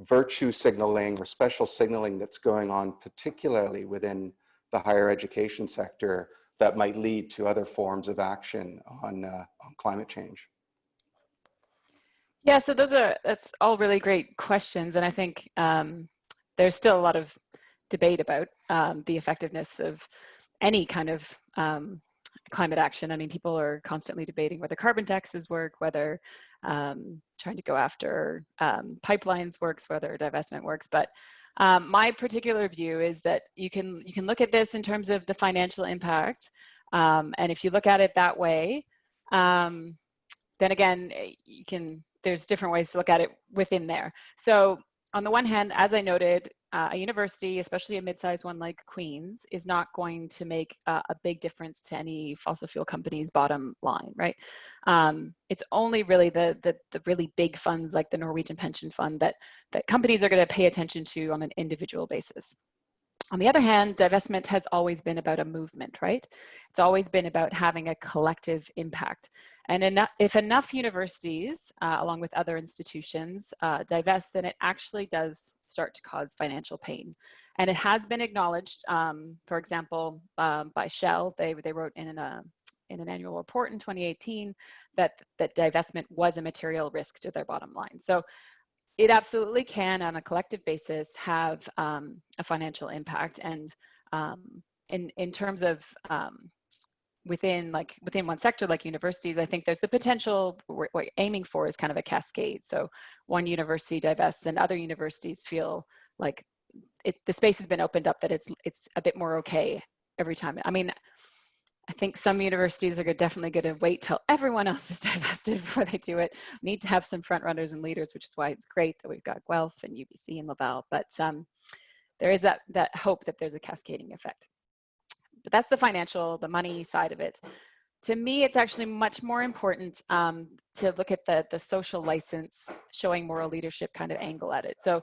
virtue signaling or special signaling that's going on, particularly within the higher education sector, that might lead to other forms of action on climate change. Yeah, so that's all really great questions, and I think there's still a lot of debate about the effectiveness of any kind of climate action. I mean, people are constantly debating whether carbon taxes work, whether trying to go after pipelines works, whether divestment works. But my particular view is that you can look at this in terms of the financial impact, and if you look at it that way, then again, there's different ways to look at it within there. So on the one hand, as I noted, a university, especially a mid-sized one like Queen's, is not going to make a big difference to any fossil fuel company's bottom line, right? It's only really the really big funds like the Norwegian pension fund that companies are going to pay attention to on an individual basis. On the other hand, divestment has always been about a movement, right? It's always been about having a collective impact. And if enough universities, along with other institutions, divest, then it actually does start to cause financial pain. And it has been acknowledged, for example, by Shell. They wrote in an annual report in 2018 that divestment was a material risk to their bottom line. So it absolutely can, on a collective basis, have a financial impact. And in terms of within one sector like universities, I think there's the potential. What you're aiming for is kind of a cascade. So one university divests, and other universities feel like the space has been opened up, that it's a bit more okay every time. I mean, I think some universities are definitely going to wait till everyone else is divested before they do it. We need to have some front runners and leaders, which is why it's great that we've got Guelph and UBC and Laval. But there is that hope that there's a cascading effect. But that's the money side of it. To me, it's actually much more important to look at the social license, showing moral leadership kind of angle at it. So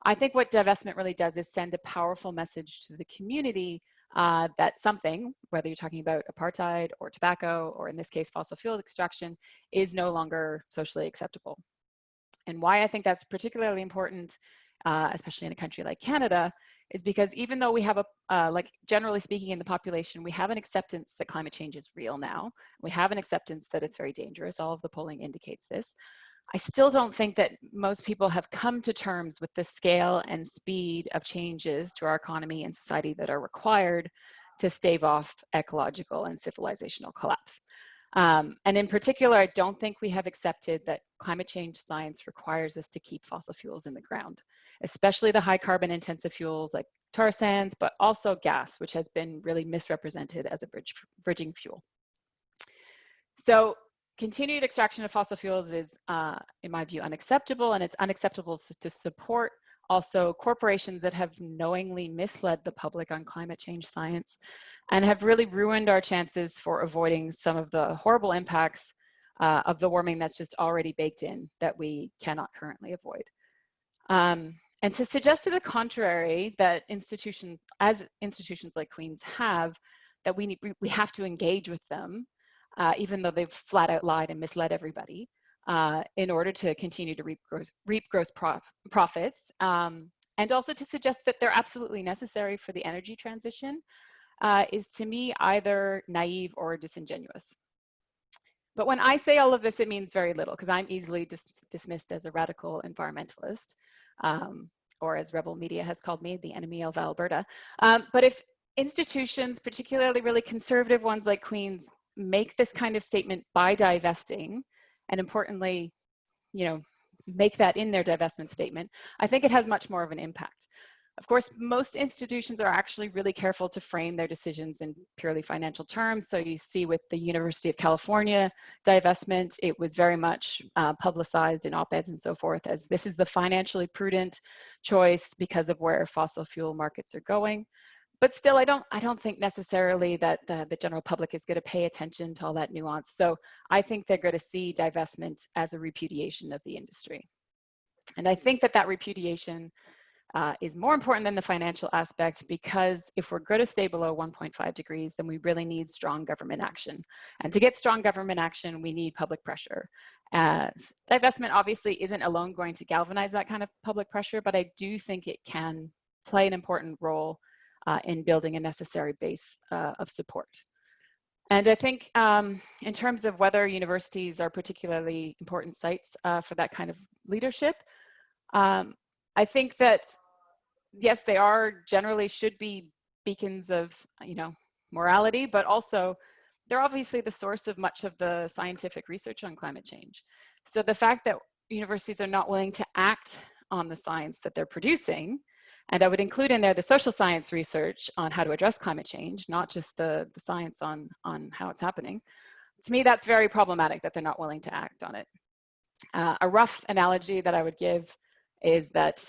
I think what divestment really does is send a powerful message to the community that something, whether you're talking about apartheid or tobacco, or in this case, fossil fuel extraction, is no longer socially acceptable. And why I think that's particularly important, especially in a country like Canada, is because even though we have like generally speaking in the population, we have an acceptance that climate change is real now. We have an acceptance that it's very dangerous. All of the polling indicates this. I still don't think that most people have come to terms with the scale and speed of changes to our economy and society that are required to stave off ecological and civilizational collapse. And in particular, I don't think we have accepted that climate change science requires us to keep fossil fuels in the ground, especially the high carbon intensive fuels like tar sands, but also gas, which has been really misrepresented as a bridging fuel. So continued extraction of fossil fuels is, in my view, unacceptable, and it's unacceptable to support also corporations that have knowingly misled the public on climate change science and have really ruined our chances for avoiding some of the horrible impacts of the warming that's just already baked in that we cannot currently avoid. And to suggest to the contrary, that institutions like Queen's have, that we have to engage with them, even though they've flat out lied and misled everybody, in order to continue to reap gross profits, and also to suggest that they're absolutely necessary for the energy transition, is to me either naive or disingenuous. But when I say all of this, it means very little, because I'm easily dismissed as a radical environmentalist, or as Rebel Media has called me, the enemy of Alberta. But if institutions, particularly really conservative ones like Queen's, make this kind of statement by divesting, and importantly, make that in their divestment statement, I think it has much more of an impact. Of course, most institutions are actually really careful to frame their decisions in purely financial terms. So you see with the University of California divestment, it was very much publicized in op-eds and so forth as this is the financially prudent choice because of where fossil fuel markets are going. but still, I don't think necessarily that the general public is going to pay attention to all that nuance. So I think they're going to see divestment as a repudiation of the industry. And I think that that repudiation is more important than the financial aspect, because if we're going to stay below 1.5 degrees, then we really need strong government action. And to get strong government action, we need public pressure. Divestment obviously isn't alone going to galvanize that kind of public pressure, but I do think it can play an important role in building a necessary base of support. And I think in terms of whether universities are particularly important sites for that kind of leadership, I think that, yes, they are generally should be beacons of, morality, but also they're obviously the source of much of the scientific research on climate change. So the fact that universities are not willing to act on the science that they're producing, and I would include in there the social science research on how to address climate change, not just the science on how it's happening. To me, that's very problematic that they're not willing to act on it. A rough analogy that I would give is that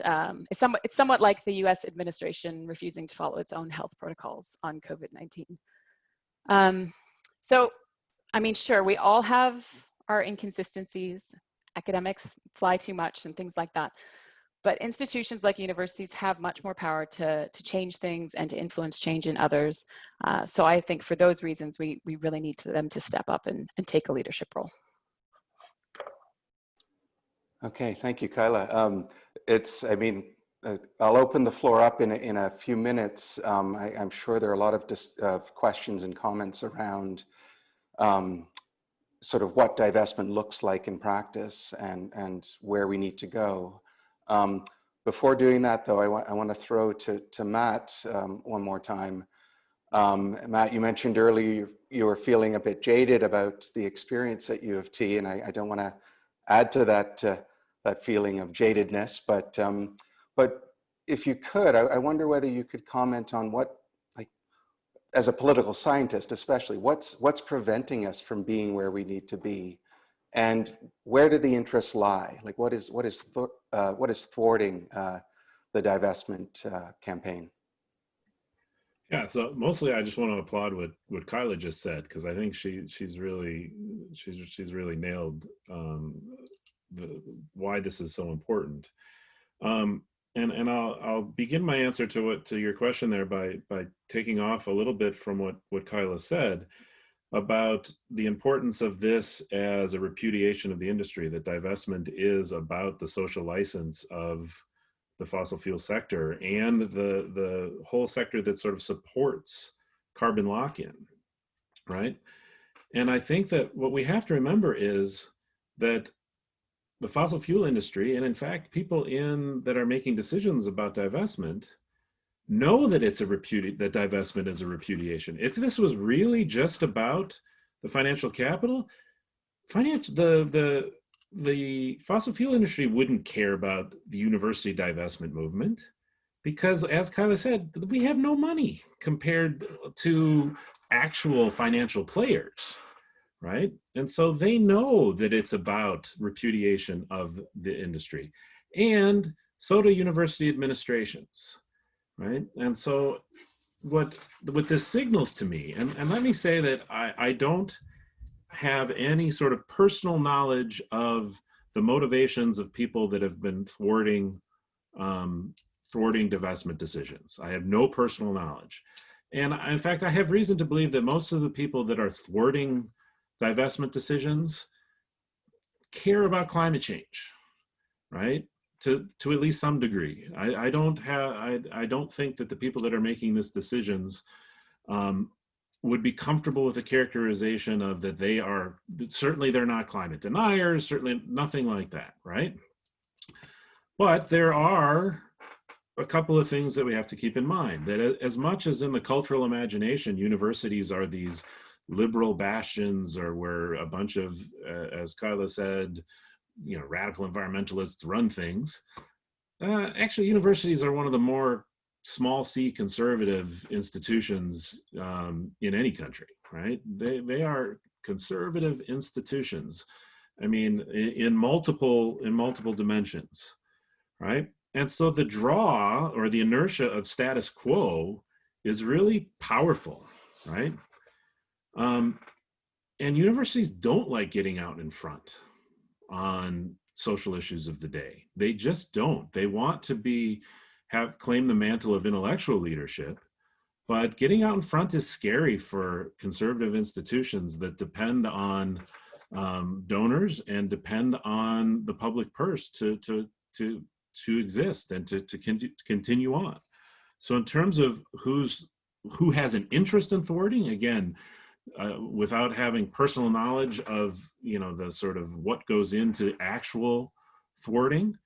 it's somewhat like the US administration refusing to follow its own health protocols on COVID-19. So, I mean, sure, we all have our inconsistencies. Academics fly too much and things like that. But institutions like universities have much more power to change things and to influence change in others. So I think for those reasons, we really need them to step up and take a leadership role. Okay, thank you, Kyla. I'll open the floor up in a few minutes. I'm sure there are a lot of questions and comments around sort of what divestment looks like in practice and where we need to go. Before doing that, though, I want to throw to Matt one more time. Matt, you mentioned earlier you were feeling a bit jaded about the experience at U of T, and I don't want to add to that feeling of jadedness, but if you could, I wonder whether you could comment on what, like, as a political scientist especially, what's preventing us from being where we need to be, and where do the interests lie? Like, what is thwarting the divestment campaign? Yeah, so mostly I just want to applaud what Kyla just said, because I think she's really nailed why this is so important. And I'll begin my answer to your question there by taking off a little bit from what Kyla said about the importance of this as a repudiation of the industry, that divestment is about the social license of the fossil fuel sector and the whole sector that sort of supports carbon lock-in, right? And I think that what we have to remember is that the fossil fuel industry, and in fact, people that are making decisions about divestment, know that that divestment is a repudiation. If this was really just about the financial capital, the fossil fuel industry wouldn't care about the university divestment movement, because, as Kyla said, we have no money compared to actual financial players, right? And so they know that it's about repudiation of the industry, and so do university administrations, right? And so what this signals to me, and let me say that I don't have any sort of personal knowledge of the motivations of people that have been thwarting divestment decisions. I have no personal knowledge. And in fact, I have reason to believe that most of the people that are thwarting divestment decisions care about climate change, right? To at least some degree. I don't think that the people that are making these decisions would be comfortable with the characterization of that certainly they're not climate deniers, certainly nothing like that, right? But there are a couple of things that we have to keep in mind, that as much as in the cultural imagination, universities are these liberal bastions, or where a bunch of, as Kyla said, radical environmentalists run things. Actually, universities are one of the more small c conservative institutions in any country, right? They are conservative institutions. I mean, in multiple dimensions, right? And so the draw or the inertia of status quo is really powerful, right? And universities don't like getting out in front on social issues of the day. They just don't. They want to claim the mantle of intellectual leadership, but getting out in front is scary for conservative institutions that depend on donors and depend on the public purse to exist and to continue on. So in terms of who has an interest in thwarting, again, without having personal knowledge of, the sort of what goes into actual thwarting,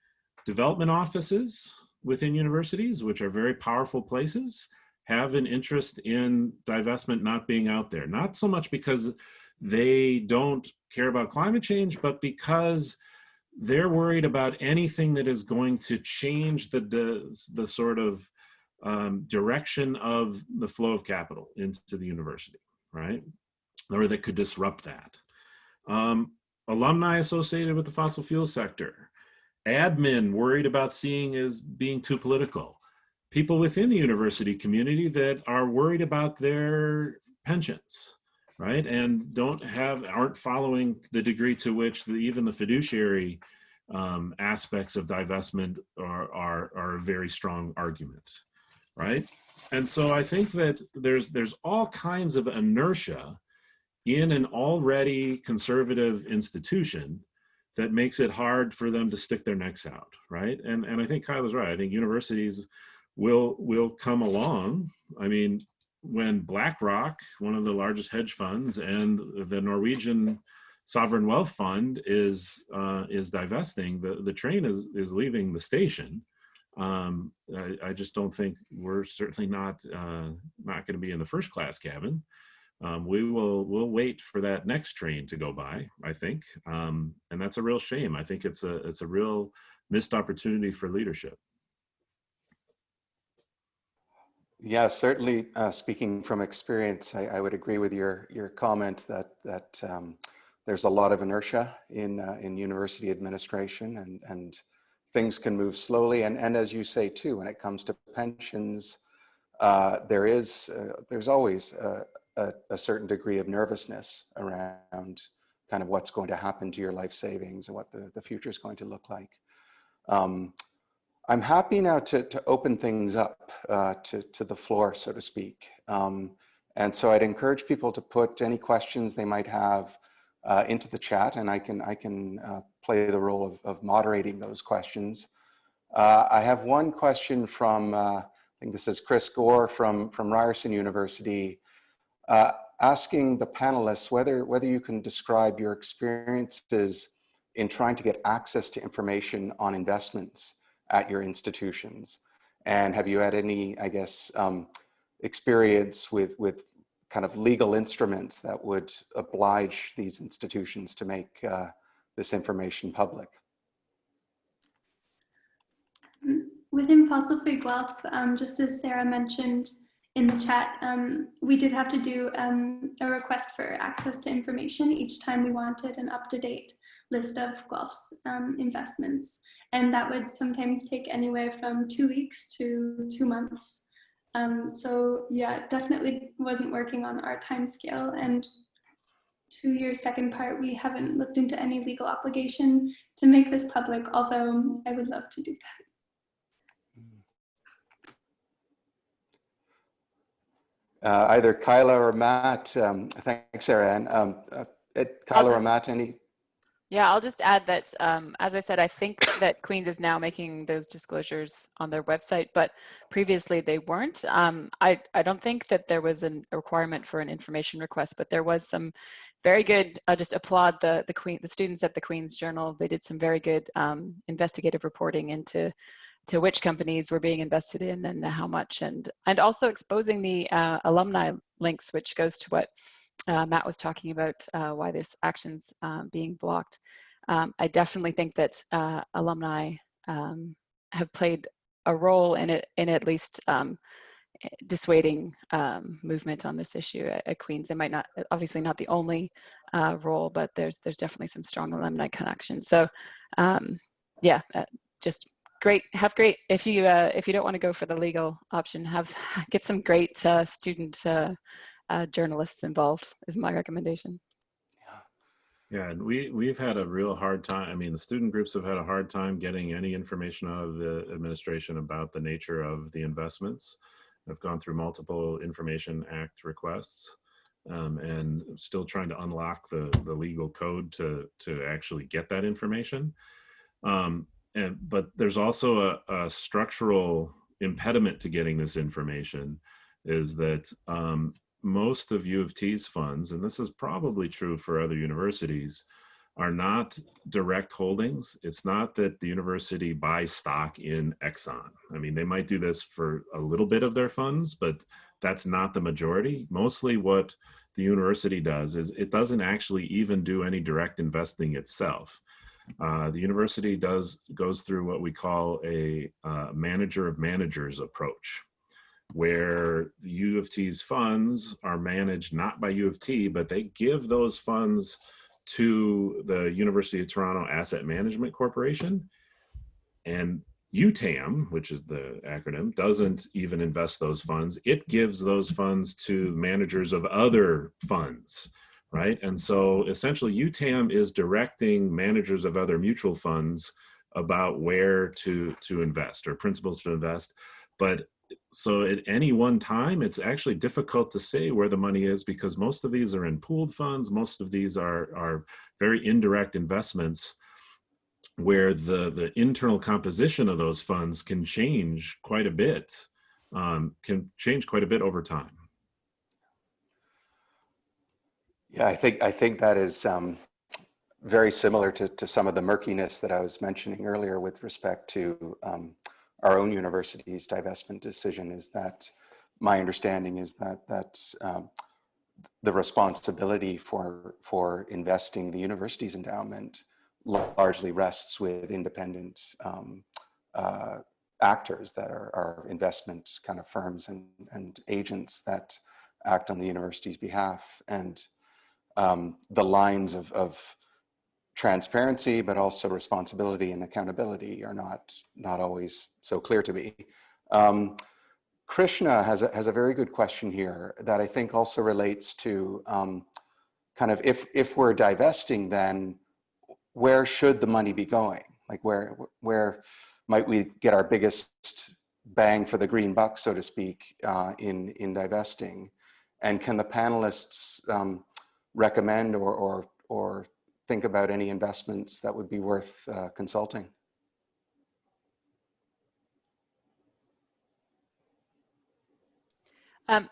development offices within universities, which are very powerful places, have an interest in divestment not being out there. Not so much because they don't care about climate change, but because they're worried about anything that is going to change the sort of direction of the flow of capital into the university, right? Or that could disrupt that. Alumni associated with the fossil fuel sector, admin worried about seeing as being too political, people within the university community that are worried about their pensions, right? And aren't following the degree to which even the fiduciary aspects of divestment are a very strong argument, right? And so I think that there's all kinds of inertia in an already conservative institution that makes it hard for them to stick their necks out, right? And I think Kyla's right. I think universities will come along. I mean, when BlackRock, one of the largest hedge funds, and the Norwegian sovereign wealth fund is divesting, the train is leaving the station. I just don't think we're certainly not going to be in the first class cabin. We'll wait for that next train to go by, I think, and that's a real shame. I think it's a real missed opportunity for leadership. Yeah, certainly. Speaking from experience, I would agree with your comment that there's a lot of inertia in university administration, and things can move slowly. And as you say too, when it comes to pensions, there's always a certain degree of nervousness around kind of what's going to happen to your life savings and what the future is going to look like. I'm happy now to open things up to the floor, so to speak. And so I'd encourage people to put any questions they might have into the chat, and I can play the role of moderating those questions. I have one question from, I think this is Chris Gore from Ryerson University, asking the panelists whether you can describe your experiences in trying to get access to information on investments at your institutions. And have you had any, I guess, experience with kind of legal instruments that would oblige these institutions to make this information public? Within Fossil Free Guelph, just as Sarah mentioned in the chat, we did have to do a request for access to information each time we wanted an up-to-date list of Guelph's investments. And that would sometimes take anywhere from 2 weeks to 2 months. So yeah, definitely wasn't working on our time scale. And to your second part, we haven't looked into any legal obligation to make this public, although I would love to do that. Either Kyla or Matt, thanks, Sarah Ann. Kyla or Matt, any? Yeah, I'll just add that, as I said, I think that Queen's is now making those disclosures on their website, but previously they weren't. I don't think that there was a requirement for an information request, but there was some very good, I'll just applaud the students at the Queen's Journal. They did some very good investigative reporting into which companies were being invested in and how much, and also exposing the alumni links, which goes to what Matt was talking about, why this action's being blocked. I definitely think that alumni have played a role in at least dissuading movement on this issue at Queen's. It might not, obviously not the only role, but there's definitely some strong alumni connections. So yeah, just have great, if you don't want to go for the legal option, get some great student journalists involved is my recommendation. Yeah, and we've had a real hard time. I mean, the student groups have had a hard time getting any information out of the administration about the nature of the investments. I've gone through multiple Information Act requests and still trying to unlock the legal code to actually get that information. But there's also a structural impediment to getting this information, is that most of U of T's funds, and this is probably true for other universities, are not direct holdings. It's not that the university buys stock in Exxon. I mean, they might do this for a little bit of their funds, but that's not the majority. Mostly what the university does is it doesn't actually even do any direct investing itself. The university goes through what we call a manager of managers approach, where the U of T's funds are managed not by U of T, but they give those funds to the University of Toronto Asset Management Corporation. And UTAM, which is the acronym, doesn't even invest those funds. It gives those funds to managers of other funds, right? And so essentially UTAM is directing managers of other mutual funds about where to invest, or principles to invest. But so at any one time, it's actually difficult to say where the money is, because most of these are in pooled funds. Most of these are very indirect investments, where the internal composition of those funds can change quite a bit, over time. Yeah, I think that is very similar to some of the murkiness that I was mentioning earlier with respect to our own university's divestment decision. Is that my understanding is that the responsibility for investing the university's endowment largely rests with independent actors that are investment kind of firms and agents that act on the university's behalf. And the lines of transparency, but also responsibility and accountability are not always so clear to me. Krishna has a very good question here that I think also relates to kind of if we're divesting, then where should the money be going? Like where might we get our biggest bang for the green buck, so to speak, in divesting? And can the panelists recommend or think about any investments that would be worth consulting?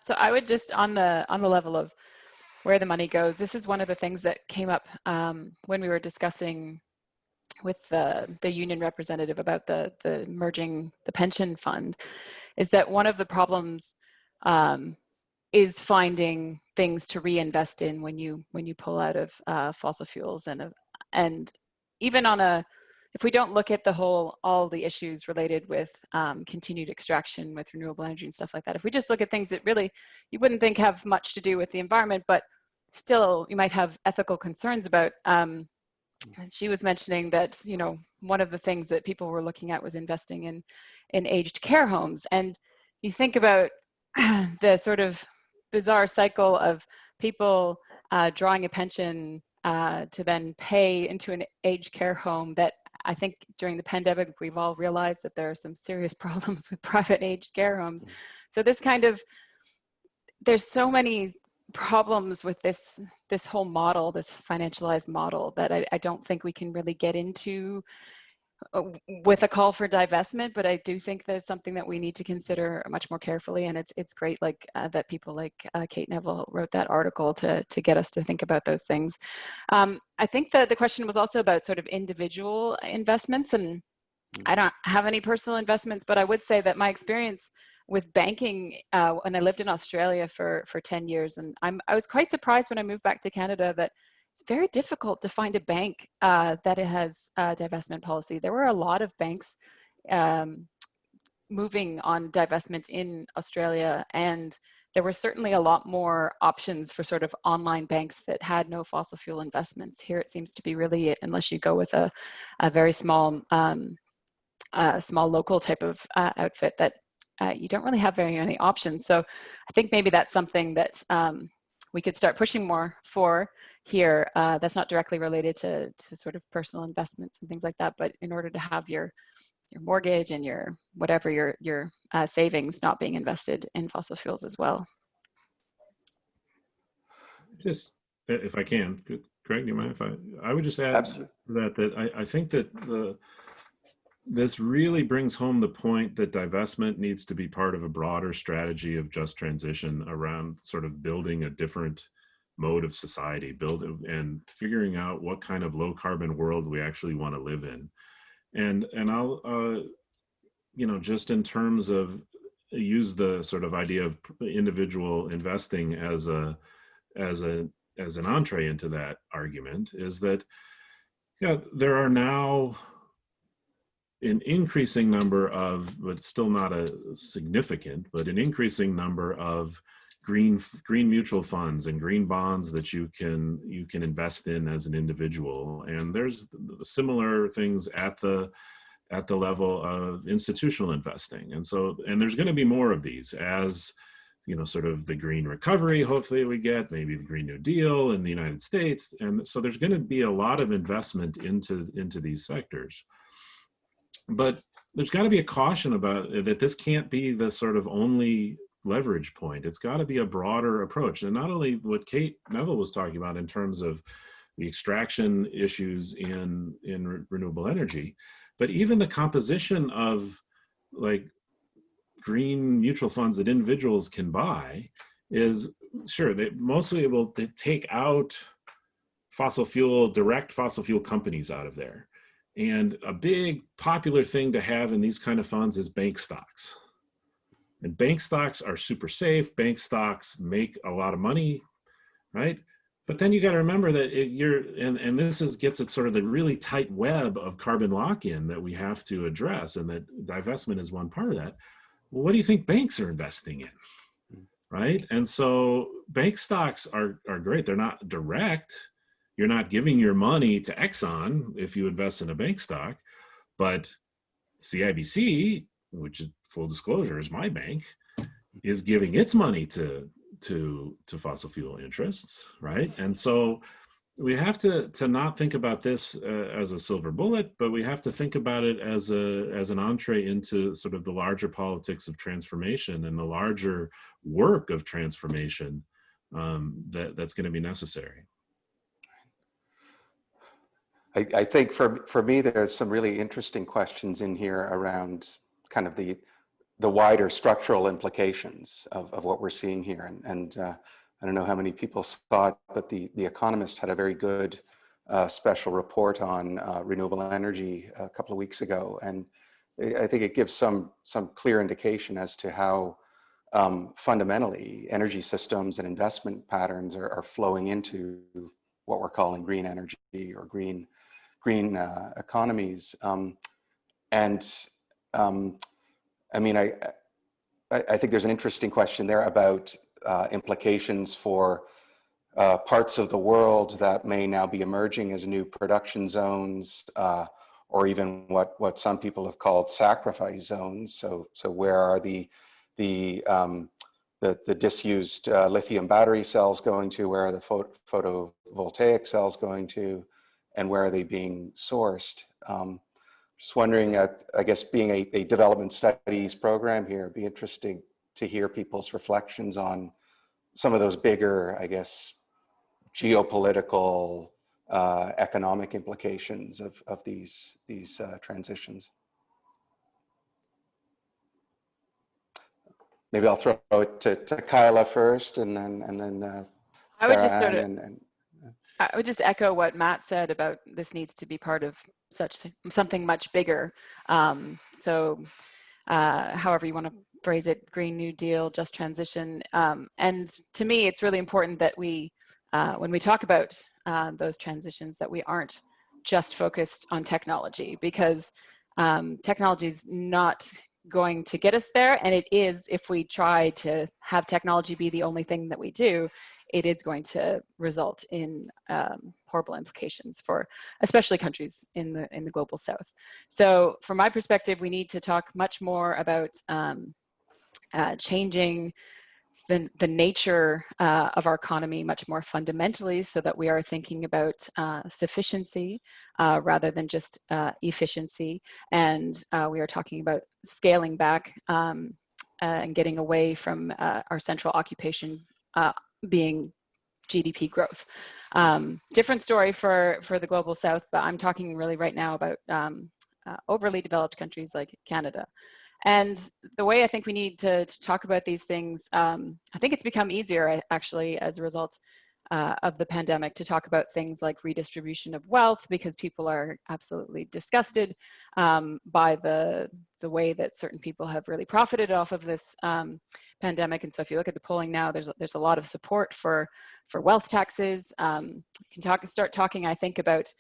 So I would just on the level of where the money goes, this is one of the things that came up when we were discussing with the union representative about the merging the pension fund, is that one of the problems is finding things to reinvest in when you pull out of fossil fuels, and even on if we don't look at all the issues related with continued extraction with renewable energy and stuff like that, if we just look at things that really you wouldn't think have much to do with the environment, but still you might have ethical concerns about. And she was mentioning that, you know, one of the things that people were looking at was investing in aged care homes. And you think about the sort of bizarre cycle of people drawing a pension to then pay into an aged care home. That I think during the pandemic, we've all realized that there are some serious problems with private aged care homes. So this kind of, there's so many problems with this whole model, this financialized model, that I don't think we can really get into with a call for divestment, but I do think that it's something that we need to consider much more carefully. And it's great, like that people like Kate Neville wrote that article to get us to think about those things. I think that the question was also about sort of individual investments, and I don't have any personal investments, but I would say that my experience with banking when I lived in Australia for 10 years, and I was quite surprised when I moved back to Canada that it's very difficult to find a bank that has a divestment policy. There were a lot of banks moving on divestment in Australia, and there were certainly a lot more options for sort of online banks that had no fossil fuel investments. Here it seems to be really, unless you go with a very small small local type of outfit that you don't really have very many options. So I think maybe that's something that we could start pushing more for here. That's not directly related to sort of personal investments and things like that, but in order to have your mortgage and your whatever your savings not being invested in fossil fuels as well. Just, if I can, Greg, do you mind if I would just add Absolutely. that I think that this really brings home the point that divestment needs to be part of a broader strategy of just transition around sort of building a different mode of society, and figuring out what kind of low carbon world we actually want to live in. And I'll, just in terms of use the sort of idea of individual investing as an entree into that argument, is that there are now an increasing number of, but still not a significant, but an increasing number of green mutual funds and green bonds that you can invest in as an individual. And there's similar things at the level of institutional investing. And there's going to be more of these as, sort of the green recovery, hopefully we get, maybe the Green New Deal in the United States. And so there's going to be a lot of investment into these sectors. But there's got to be a caution about that. This can't be the sort of only leverage point. It's got to be a broader approach. And not only what Kate Neville was talking about in terms of the extraction issues in renewable energy, but even the composition of like green mutual funds that individuals can buy is, sure, they mostly will take out direct fossil fuel companies out of there. And a big popular thing to have in these kind of funds is bank stocks. And bank stocks are super safe. Bank stocks make a lot of money, right? But then you got to remember that and this gets at sort of the really tight web of carbon lock-in that we have to address, and that divestment is one part of that. Well, what do you think banks are investing in, right? And so bank stocks are great. They're not direct. You're not giving your money to Exxon if you invest in a bank stock, but CIBC, which is full disclosure is my bank, is giving its money to fossil fuel interests, right? And so we have to not think about this as a silver bullet, but we have to think about it as an entree into sort of the larger politics of transformation and the larger work of transformation that's going to be necessary. I think for me, there's some really interesting questions in here around kind of the wider structural implications of what we're seeing here. And I don't know how many people saw it, but the Economist had a very good special report on renewable energy a couple of weeks ago. And I think it gives some clear indication as to how fundamentally energy systems and investment patterns are flowing into what we're calling green energy or green economies. I mean, I think there's an interesting question there about implications for parts of the world that may now be emerging as new production zones, or even what some people have called sacrifice zones. So where are the disused lithium battery cells going to? Where are the photovoltaic cells going to? And where are they being sourced? Just wondering, I guess being a development studies program here, it'd be interesting to hear people's reflections on some of those bigger, I guess, geopolitical, economic implications of these transitions. Maybe I'll throw it to Kyla first, and then I would just Sarah sort of, I would just echo what Matt said about this needs to be part of something much bigger. However you want to phrase it, Green New Deal, just transition. And to me, it's really important that we, when we talk about those transitions, that we aren't just focused on technology, because technology is not going to get us there. And it is, if we try to have technology be the only thing that we do, it is going to result in horrible implications for especially countries in the global south. So from my perspective, we need to talk much more about changing the nature of our economy much more fundamentally, so that we are thinking about sufficiency rather than just efficiency. And we are talking about scaling back and getting away from our central occupation being GDP growth. Different story for the global south, but I'm talking really right now about overly developed countries like Canada. And the way I think we need to talk about these things, I think it's become easier actually as a result of the pandemic to talk about things like redistribution of wealth, because people are absolutely disgusted by the way that certain people have really profited off of this pandemic. And so if you look at the polling now, there's a lot of support for wealth taxes. You can start talking, I think, about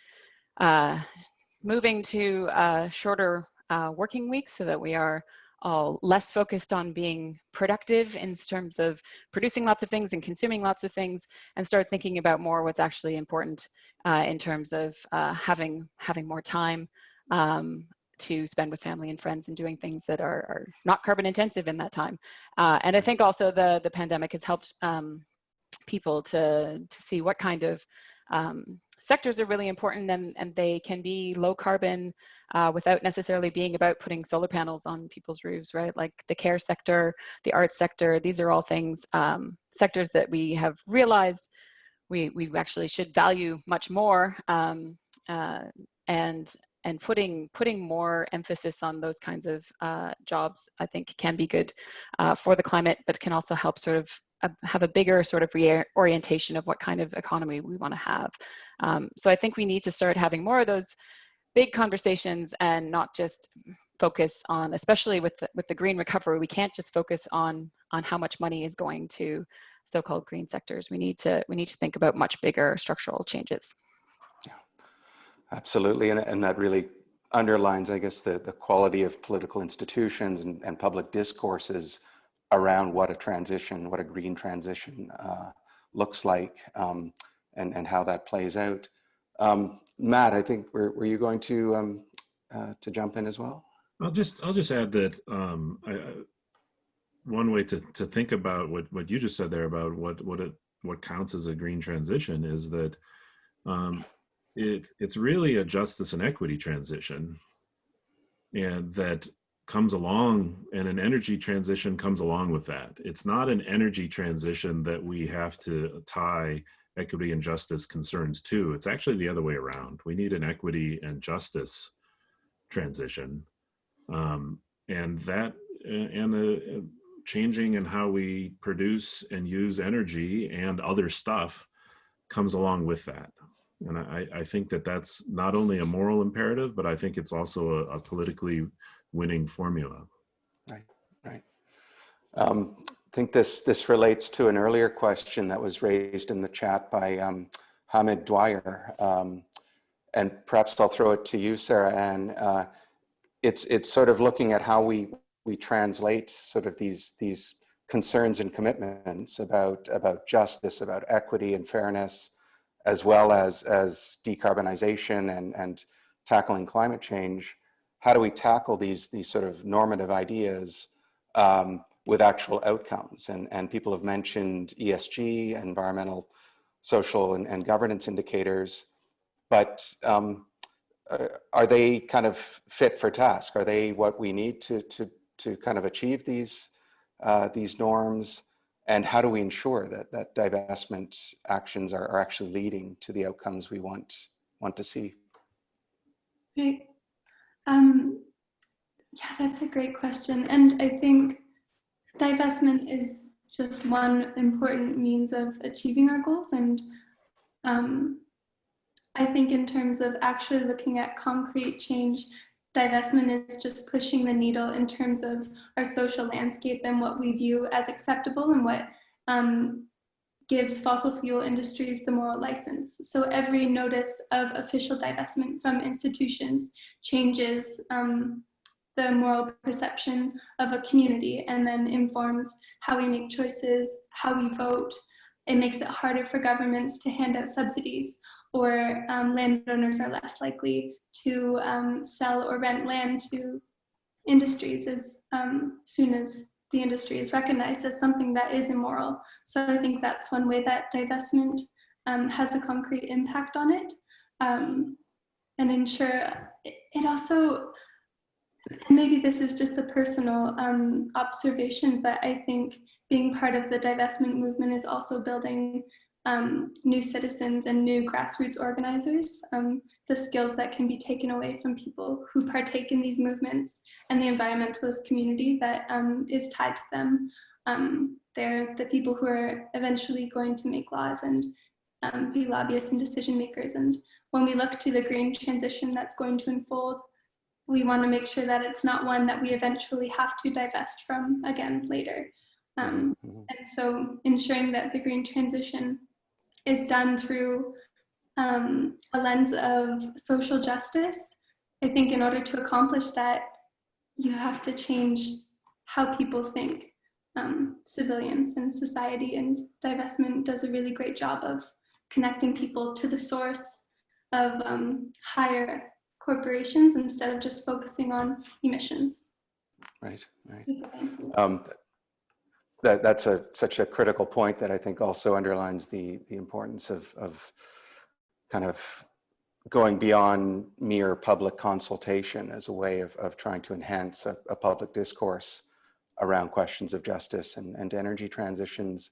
moving to shorter working weeks, so that we are all less focused on being productive in terms of producing lots of things and consuming lots of things, and start thinking about more what's actually important in terms of having more time to spend with family and friends and doing things that are not carbon intensive in that time. And I think also the pandemic has helped people to see what kind of sectors are really important, and they can be low carbon without necessarily being about putting solar panels on people's roofs, right? Like the care sector, the arts sector, these are all things, sectors that we have realized we actually should value much more, and putting more emphasis on those kinds of jobs, I think, can be good for the climate, but can also help sort of have a bigger sort of reorientation of what kind of economy we want to have. So I think we need to start having more of those big conversations and not just focus on, especially with the green recovery, we can't just focus on how much money is going to so-called green sectors. We need to think about much bigger structural changes. Yeah, absolutely. And that really underlines, I guess, the quality of political institutions and public discourses around what a green transition looks like, and how that plays out. Matt, I think were you going to jump in as well? I'll just add that one way to think about what you just said there about what counts as a green transition is that it's really a justice and equity transition, and that comes along, and an energy transition comes along with that. It's not an energy transition that we have to tie equity and justice concerns to. It's actually the other way around. We need an equity and justice transition, and a changing in how we produce and use energy and other stuff comes along with that. And I think that's not only a moral imperative, but I think it's also a politically winning formula. Right. I think this relates to an earlier question that was raised in the chat by Hamid Dwyer, and perhaps I'll throw it to you, Sarah Ann. It's sort of looking at how we translate sort of these concerns and commitments about justice, about equity and fairness, as well as decarbonization and tackling climate change. How do we tackle these sort of normative ideas with actual outcomes? And people have mentioned ESG, environmental, social, and governance indicators, but are they kind of fit for task? Are they what we need to kind of achieve these norms? And how do we ensure that divestment actions are actually leading to the outcomes we want to see? Right. Yeah, that's a great question. And I think divestment is just one important means of achieving our goals. And I think in terms of actually looking at concrete change, divestment is just pushing the needle in terms of our social landscape and what we view as acceptable and what gives fossil fuel industries the moral license. So every notice of official divestment from institutions changes the moral perception of a community, and then informs how we make choices, how we vote. it makes it harder for governments to hand out subsidies, or landowners are less likely to sell or rent land to industries as soon as the industry is recognized as something that is immoral. So I think that's one way that divestment has a concrete impact on it. And ensure it also, maybe this is just a personal observation, but I think being part of the divestment movement is also building new citizens and new grassroots organizers, the skills that can be taken away from people who partake in these movements and the environmentalist community that is tied to them. They're the people who are eventually going to make laws and be lobbyists and decision makers. And when we look to the green transition that's going to unfold, we want to make sure that it's not one that we eventually have to divest from again later. And so ensuring that the green transition is done through a lens of social justice, I think in order to accomplish that, you have to change how people think, civilians and society, and divestment does a really great job of connecting people to the source of higher corporations instead of just focusing on emissions. Right. That's such a critical point that I think also underlines the importance of kind of going beyond mere public consultation as a way of trying to enhance a public discourse around questions of justice and energy transitions.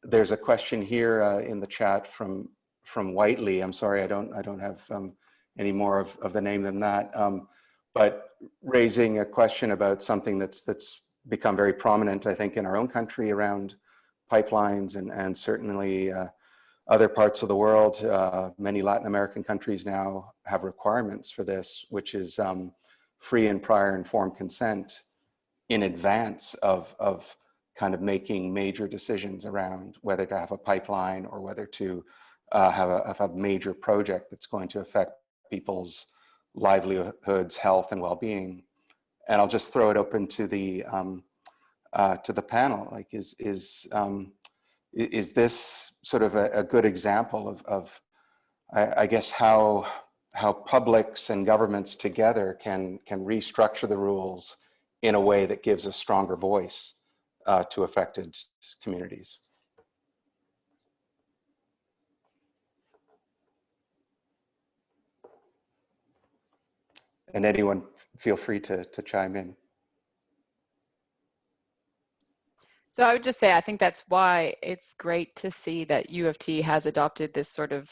There's a question here in the chat from Whiteley. I'm sorry, I don't have any more of the name than that, but raising a question about something that's become very prominent, I think, in our own country around pipelines and certainly other parts of the world. Many Latin American countries now have requirements for this, which is free and prior informed consent in advance of kind of making major decisions around whether to have a pipeline or whether to have a major project that's going to affect people's livelihoods, health, and well-being. And I'll just throw it open to the panel. Like, is this sort of a good example of I guess how publics and governments together can restructure the rules in a way that gives a stronger voice to affected communities? And anyone feel free to chime in. So I would just say, I think that's why it's great to see that U of T has adopted this sort of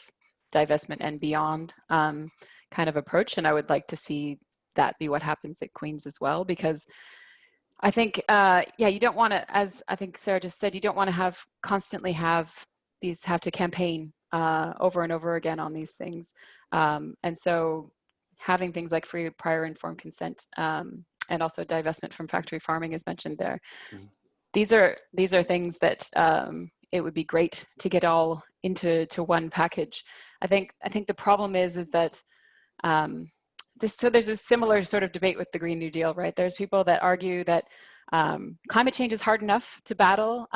divestment and beyond kind of approach. And I would like to see that be what happens at Queen's as well, because I think, yeah, you don't want to, as I think Sarah just said, you don't want to constantly have to campaign over and over again on these things. And so having things like free prior informed consent and also divestment from factory farming is mentioned there. Mm-hmm. These are things that it would be great to get all into one package. I think the problem is that so there's a similar sort of debate with the Green New Deal, right? There's people that argue that climate change is hard enough to battle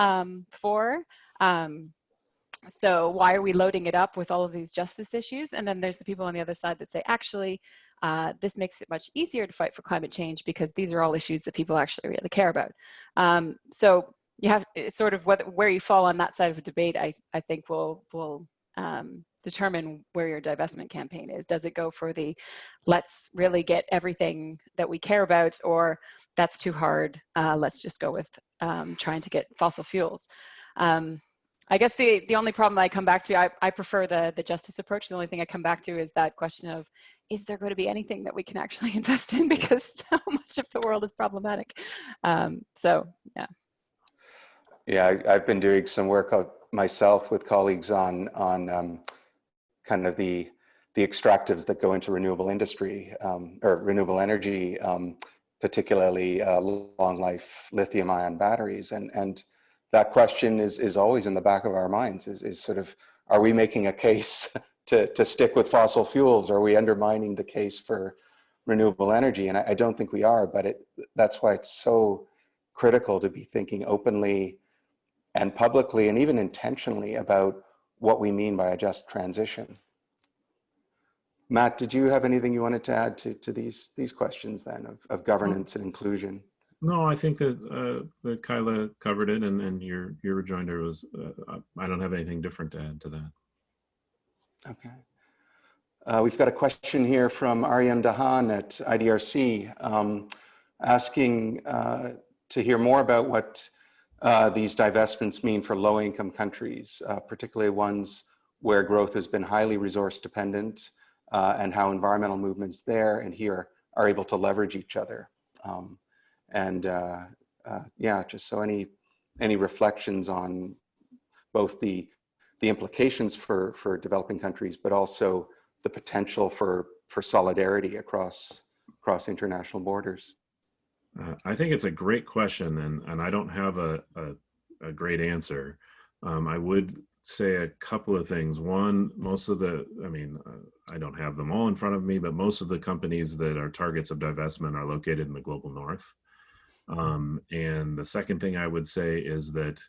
for. So why are we loading it up with all of these justice issues? And then there's the people on the other side that say, actually, this makes it much easier to fight for climate change because these are all issues that people actually really care about. So you have sort of where you fall on that side of the debate, I think will determine where your divestment campaign is. Does it go for the let's really get everything that we care about, or that's too hard, let's just go with trying to get fossil fuels? I guess the only problem I come back to, I prefer the justice approach. The only thing I come back to is that question of, is there going to be anything that we can actually invest in, because so much of the world is problematic. So, yeah. Yeah, I've been doing some work myself with colleagues on kind of the extractives that go into renewable industry or renewable energy, particularly long life lithium ion batteries. And that question is always in the back of our minds, is sort of, are we making a case to stick with fossil fuels? Are we undermining the case for renewable energy? And I don't think we are, but that's why it's so critical to be thinking openly and publicly and even intentionally about what we mean by a just transition. Matt, did you have anything you wanted to add to these questions then of governance and inclusion? No, I think that Kyla covered it, and your rejoinder was, I don't have anything different to add to that. Okay. We've got a question here from Aryam Dahan at IDRC asking to hear more about what these divestments mean for low-income countries, particularly ones where growth has been highly resource dependent, and how environmental movements there and here are able to leverage each other. Yeah, just so any reflections on both the implications for developing countries, but also the potential for solidarity across international borders. I think it's a great question, and I don't have a great answer. I would say a couple of things. One, most of the, I don't have them all in front of me, but most of the companies that are targets of divestment are located in the global north. And the second thing I would say is that,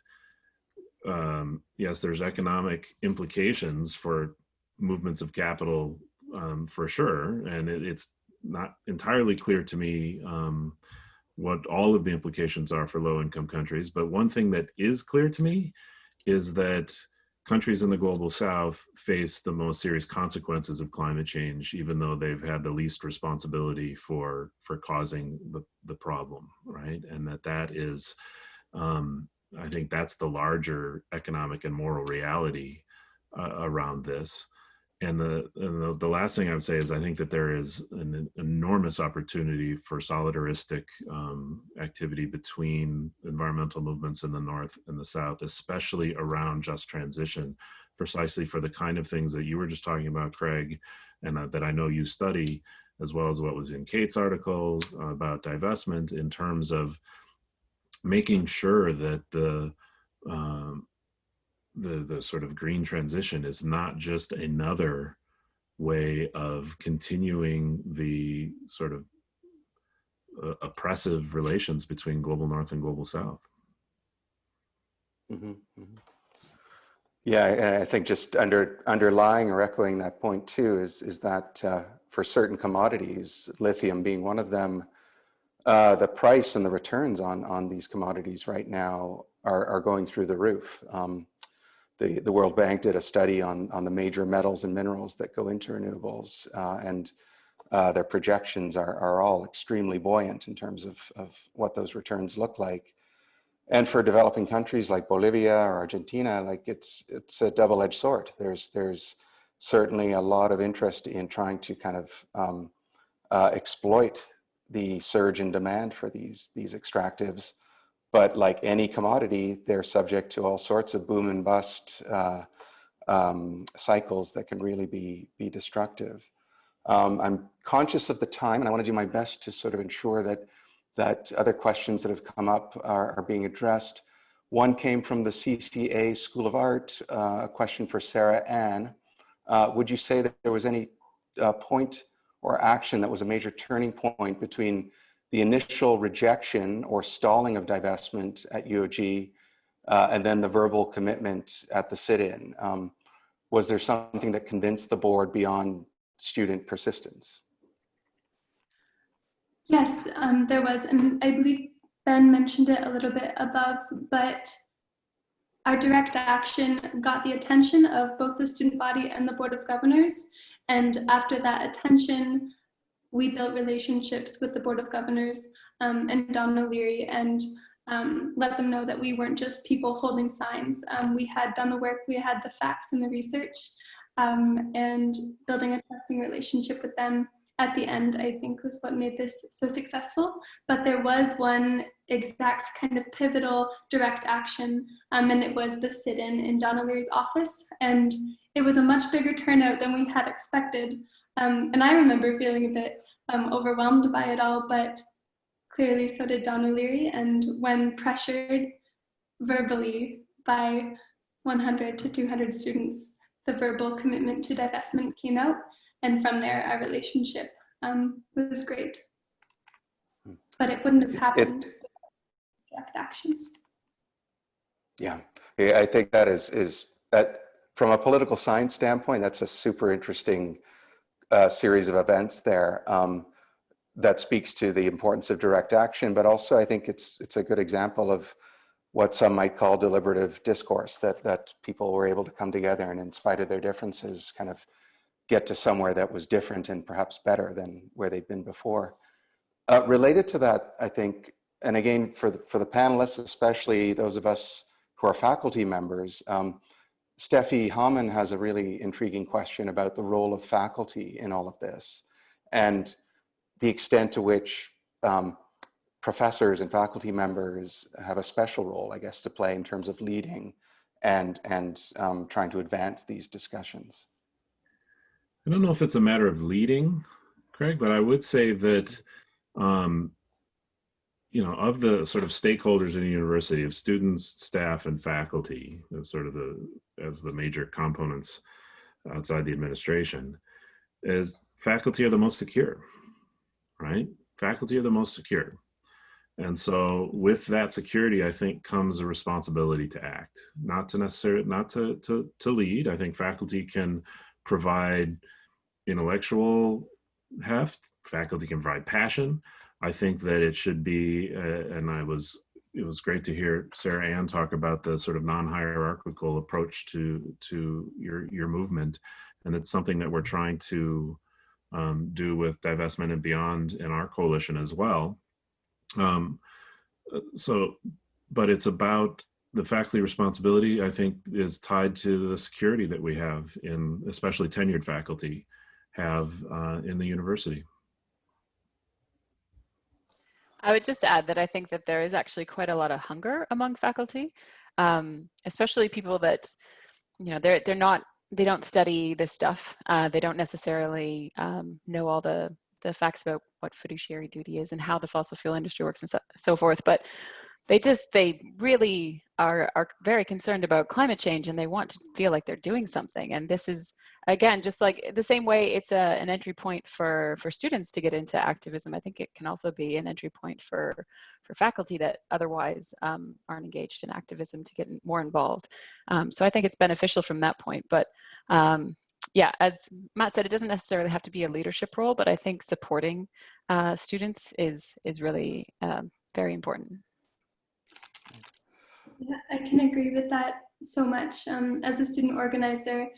yes, there's economic implications for movements of capital, for sure. And it's not entirely clear to me what all of the implications are for low-income countries. But one thing that is clear to me is that countries in the global south face the most serious consequences of climate change, even though they've had the least responsibility for causing the problem, right? And that is, I think that's the larger economic and moral reality around this. And the last thing I would say is I think that there is an enormous opportunity for solidaristic activity between environmental movements in the North and the South, especially around just transition, precisely for the kind of things that you were just talking about, Craig, and that I know you study, as well as what was in Kate's article about divestment, in terms of making sure that the sort of green transition is not just another way of continuing the sort of oppressive relations between global north and global south. Mm-hmm, mm-hmm. Yeah, I think just underlying or echoing that point too is that for certain commodities, lithium being one of them, the price and the returns on these commodities right now are going through the roof. The World Bank did a study on the major metals and minerals that go into renewables, and their projections are all extremely buoyant in terms of what those returns look like. And for developing countries like Bolivia or Argentina, like it's a double-edged sword. There's certainly a lot of interest in trying to kind of exploit the surge in demand for these extractives. But like any commodity, they're subject to all sorts of boom and bust cycles that can really be destructive. I'm conscious of the time, and I want to do my best to sort of ensure that other questions that have come up are being addressed. One came from the CCA School of Art, a question for Sarah Ann. Would you say that there was any point or action that was a major turning point between the initial rejection or stalling of divestment at UOG, and then the verbal commitment at the sit-in? Was there something that convinced the board beyond student persistence? Yes, there was, and I believe Ben mentioned it a little bit above, but our direct action got the attention of both the student body and the Board of Governors, and after that attention, we built relationships with the Board of Governors and Don O'Leary, and let them know that we weren't just people holding signs. We had done the work, we had the facts and the research, and building a trusting relationship with them at the end, I think, was what made this so successful. But there was one exact kind of pivotal direct action, and it was the sit-in in Don O'Leary's office, and it was a much bigger turnout than we had expected. And I remember feeling a bit overwhelmed by it all, but clearly so did Don O'Leary. And when pressured verbally by 100 to 200 students, the verbal commitment to divestment came out. And from there, our relationship was great. But it wouldn't have happened without direct actions. Yeah, yeah, I think that is that from a political science standpoint, that's a super interesting series of events there. That speaks to the importance of direct action, but also I think it's a good example of what some might call deliberative discourse, that people were able to come together and in spite of their differences kind of get to somewhere that was different and perhaps better than where they'd been before. Related to that, I think, and again, for the panelists, especially those of us who are faculty members, Steffi Hoffmann has a really intriguing question about the role of faculty in all of this and the extent to which professors and faculty members have a special role, I guess, to play in terms of leading and trying to advance these discussions. I don't know if it's a matter of leading, Craig, but I would say that, you know, of the sort of stakeholders in a university, of students, staff, and faculty, as sort of as the major components outside the administration, is faculty are the most secure, right? Faculty are the most secure. And so with that security, I think comes a responsibility to act, not to lead. I think faculty can provide intellectual heft, faculty can provide passion. I think that it should be, and it was great to hear Sarah Ann talk about the sort of non-hierarchical approach to your movement. And it's something that we're trying to do with Divestment and Beyond in our coalition as well. But it's about the faculty responsibility, I think, is tied to the security that we have in, especially tenured faculty have in the university. I would just add that I think that there is actually quite a lot of hunger among faculty, especially people that, you know, they don't study this stuff. They don't necessarily know all the facts about what fiduciary duty is and how the fossil fuel industry works and so forth. But they really are very concerned about climate change, and they want to feel like they're doing something. And this is, again, just like the same way it's an entry point for students to get into activism. I think it can also be an entry point for faculty that otherwise aren't engaged in activism to get more involved. So I think it's beneficial from that point. But yeah, as Matt said, it doesn't necessarily have to be a leadership role, but I think supporting students is really very important. Yeah, I can agree with that so much. As a student organizer,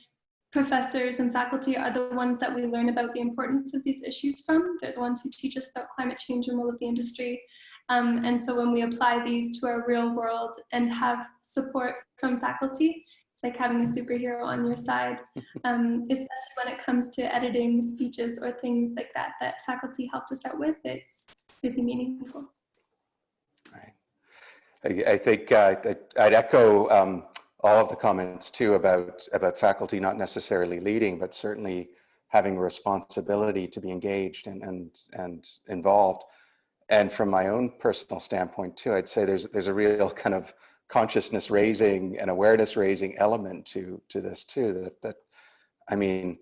professors and faculty are the ones that we learn about the importance of these issues from. They're the ones who teach us about climate change and role of the industry. And so when we apply these to our real world and have support from faculty, it's like having a superhero on your side, especially when it comes to editing speeches or things like that faculty helped us out with. It's really meaningful. Right. I think I'd echo all of the comments too about faculty not necessarily leading, but certainly having a responsibility to be engaged and involved. And from my own personal standpoint too, I'd say there's a real kind of consciousness raising and awareness raising element to this too. That I mean,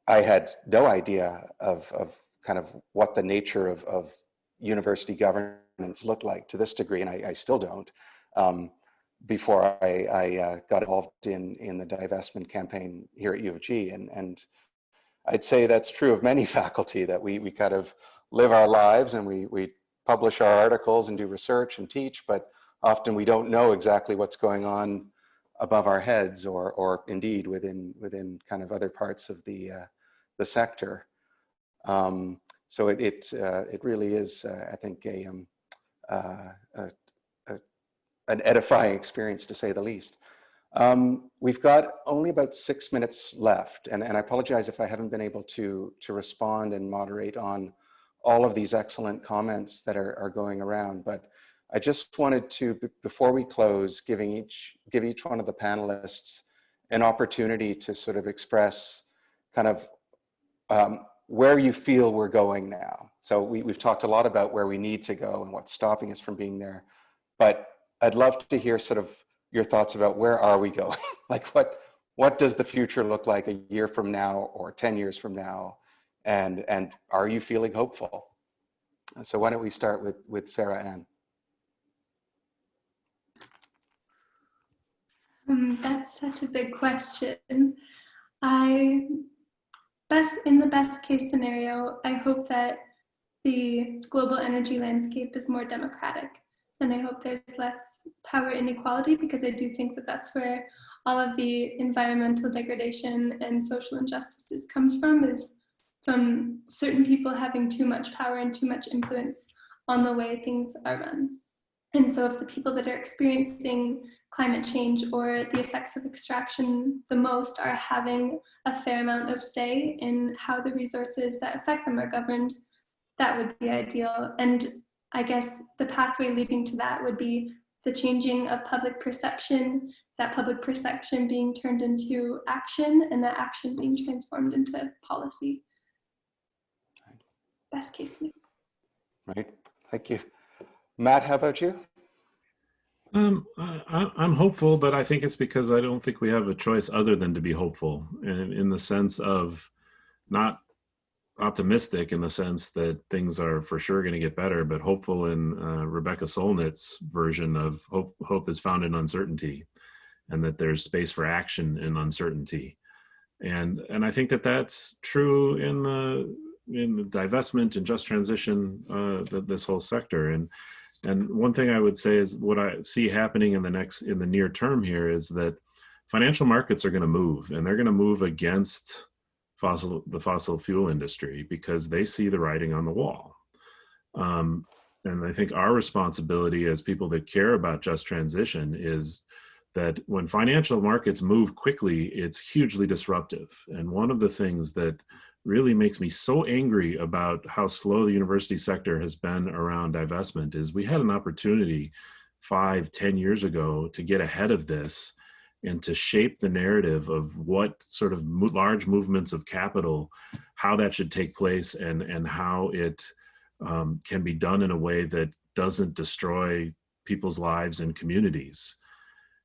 I had no idea of kind of what the nature of university governance looked like to this degree, and I still don't. Before I got involved in the divestment campaign here at U of G, and I'd say that's true of many faculty, that we kind of live our lives and we publish our articles and do research and teach, but often we don't know exactly what's going on above our heads or indeed within kind of other parts of the sector. So it really is, I think, an edifying experience, to say the least. We've got only about 6 minutes left, and I apologize if I haven't been able to respond and moderate on all of these excellent comments that are going around. But I just wanted to, before we close, give each one of the panelists an opportunity to sort of express kind of where you feel we're going now. So we've talked a lot about where we need to go and what's stopping us from being there, but I'd love to hear sort of your thoughts about where are we going? Like what does the future look like a year from now or 10 years from now? And are you feeling hopeful? So why don't we start with Sarah Ann? That's such a big question. In the best case scenario, I hope that the global energy landscape is more democratic. And I hope there's less power inequality, because I do think that that's where all of the environmental degradation and social injustices comes from, is from certain people having too much power and too much influence on the way things are run. And so if the people that are experiencing climate change or the effects of extraction the most are having a fair amount of say in how the resources that affect them are governed, that would be ideal. And I guess the pathway leading to that would be the changing of public perception, that public perception being turned into action, and that action being transformed into policy. Best case scenario. Right, thank you. Matt, how about you? I'm hopeful, but I think it's because I don't think we have a choice other than to be hopeful, and in the sense of not optimistic in the sense that things are for sure going to get better, but hopeful in Rebecca Solnit's version of hope is found in uncertainty, and that there's space for action in uncertainty. And I think that that's true in the divestment and just transition, this whole sector. And one thing I would say is what I see happening in the near term here is that financial markets are going to move, and they're going to move against the fossil fuel industry because they see the writing on the wall. And I think our responsibility as people that care about just transition is that when financial markets move quickly, it's hugely disruptive. And one of the things that really makes me so angry about how slow the university sector has been around divestment is we had an opportunity 5-10 years ago to get ahead of this and to shape the narrative of what sort of large movements of capital, how that should take place, and how it can be done in a way that doesn't destroy people's lives and communities.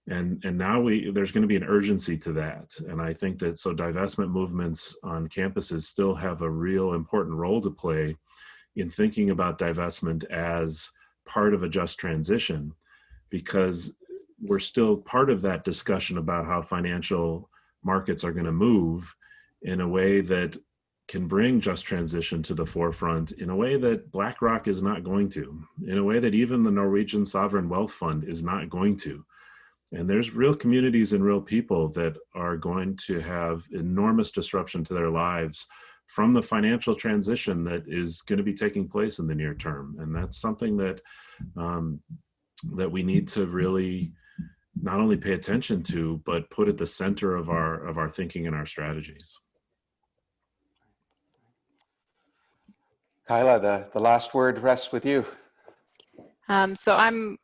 And now there's going to be an urgency to that. And I think that so divestment movements on campuses still have a real important role to play in thinking about divestment as part of a just transition, because we're still part of that discussion about how financial markets are going to move in a way that can bring just transition to the forefront, in a way that BlackRock is not going to, in a way that even the Norwegian Sovereign Wealth Fund is not going to. And there's real communities and real people that are going to have enormous disruption to their lives from the financial transition that is going to be taking place in the near term. And that's something that that we need to really not only pay attention to, but put at the center of our thinking and our strategies. Kyla, the last word rests with you. So I'm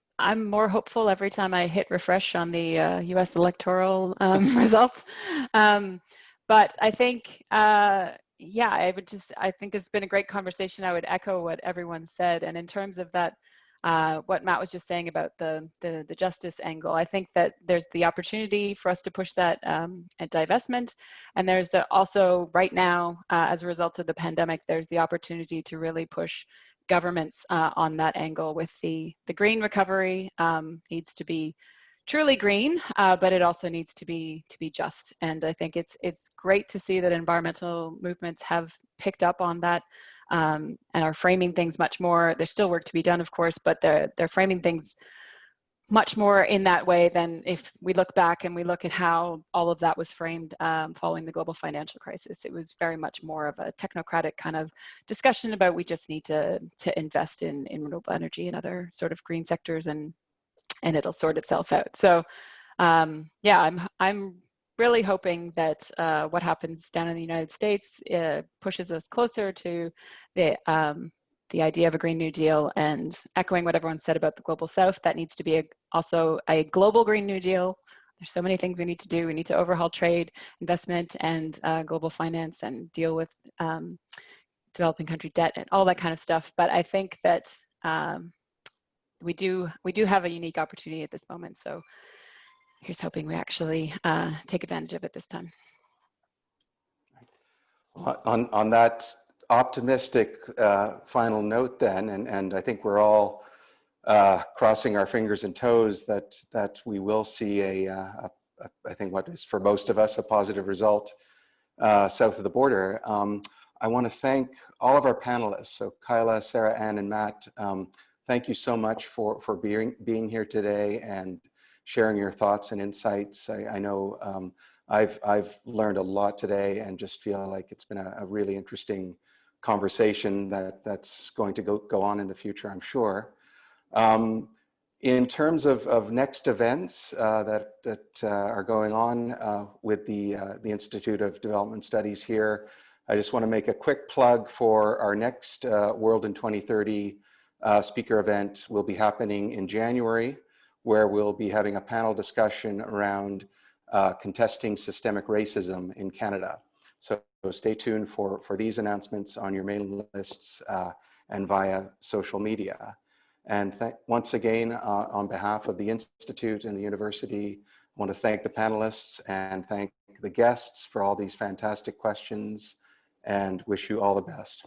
more hopeful every time I hit refresh on the U.S. electoral results. But I think, yeah, I think it's been a great conversation. I would echo what everyone said. And in terms of that, what Matt was just saying about the justice angle, I think that there's the opportunity for us to push that at divestment. And there's also right now, as a result of the pandemic, there's the opportunity to really push governments on that angle with the green recovery. Needs to be truly green, but it also needs to be just. And I think it's great to see that environmental movements have picked up on that and are framing things much more. There's still work to be done, of course, but they're framing things much more in that way than if we look back and we look at how all of that was framed following the global financial crisis. It was very much more of a technocratic kind of discussion about we just need to invest in renewable energy and other sort of green sectors, and it'll sort itself out. So yeah, I'm really hoping that what happens down in the United States pushes us closer to the idea of a Green New Deal, and echoing what everyone said about the Global South, that needs to be also a global Green New Deal. There's so many things we need to do. We need to overhaul trade, investment, and global finance, and deal with developing country debt and all that kind of stuff. But I think that we do have a unique opportunity at this moment. So here's hoping we actually take advantage of it this time. On that optimistic final note then, and I think we're all crossing our fingers and toes that we will see a I think what is for most of us a positive result south of the border. I want to thank all of our panelists. So Kyla, Sarah, Ann, and Matt, thank you so much for being here today and sharing your thoughts and insights. I know I've learned a lot today and just feel like it's been a really interesting conversation that's going to go on in the future, I'm sure. In terms of next events that are going on with the Institute of Development Studies here, I just want to make a quick plug for our next World in 2030 speaker event. Will be happening in January, where we'll be having a panel discussion around contesting systemic racism in Canada. So stay tuned for these announcements on your mailing lists and via social media. And once again, on behalf of the Institute and the university, I want to thank the panelists and thank the guests for all these fantastic questions and wish you all the best.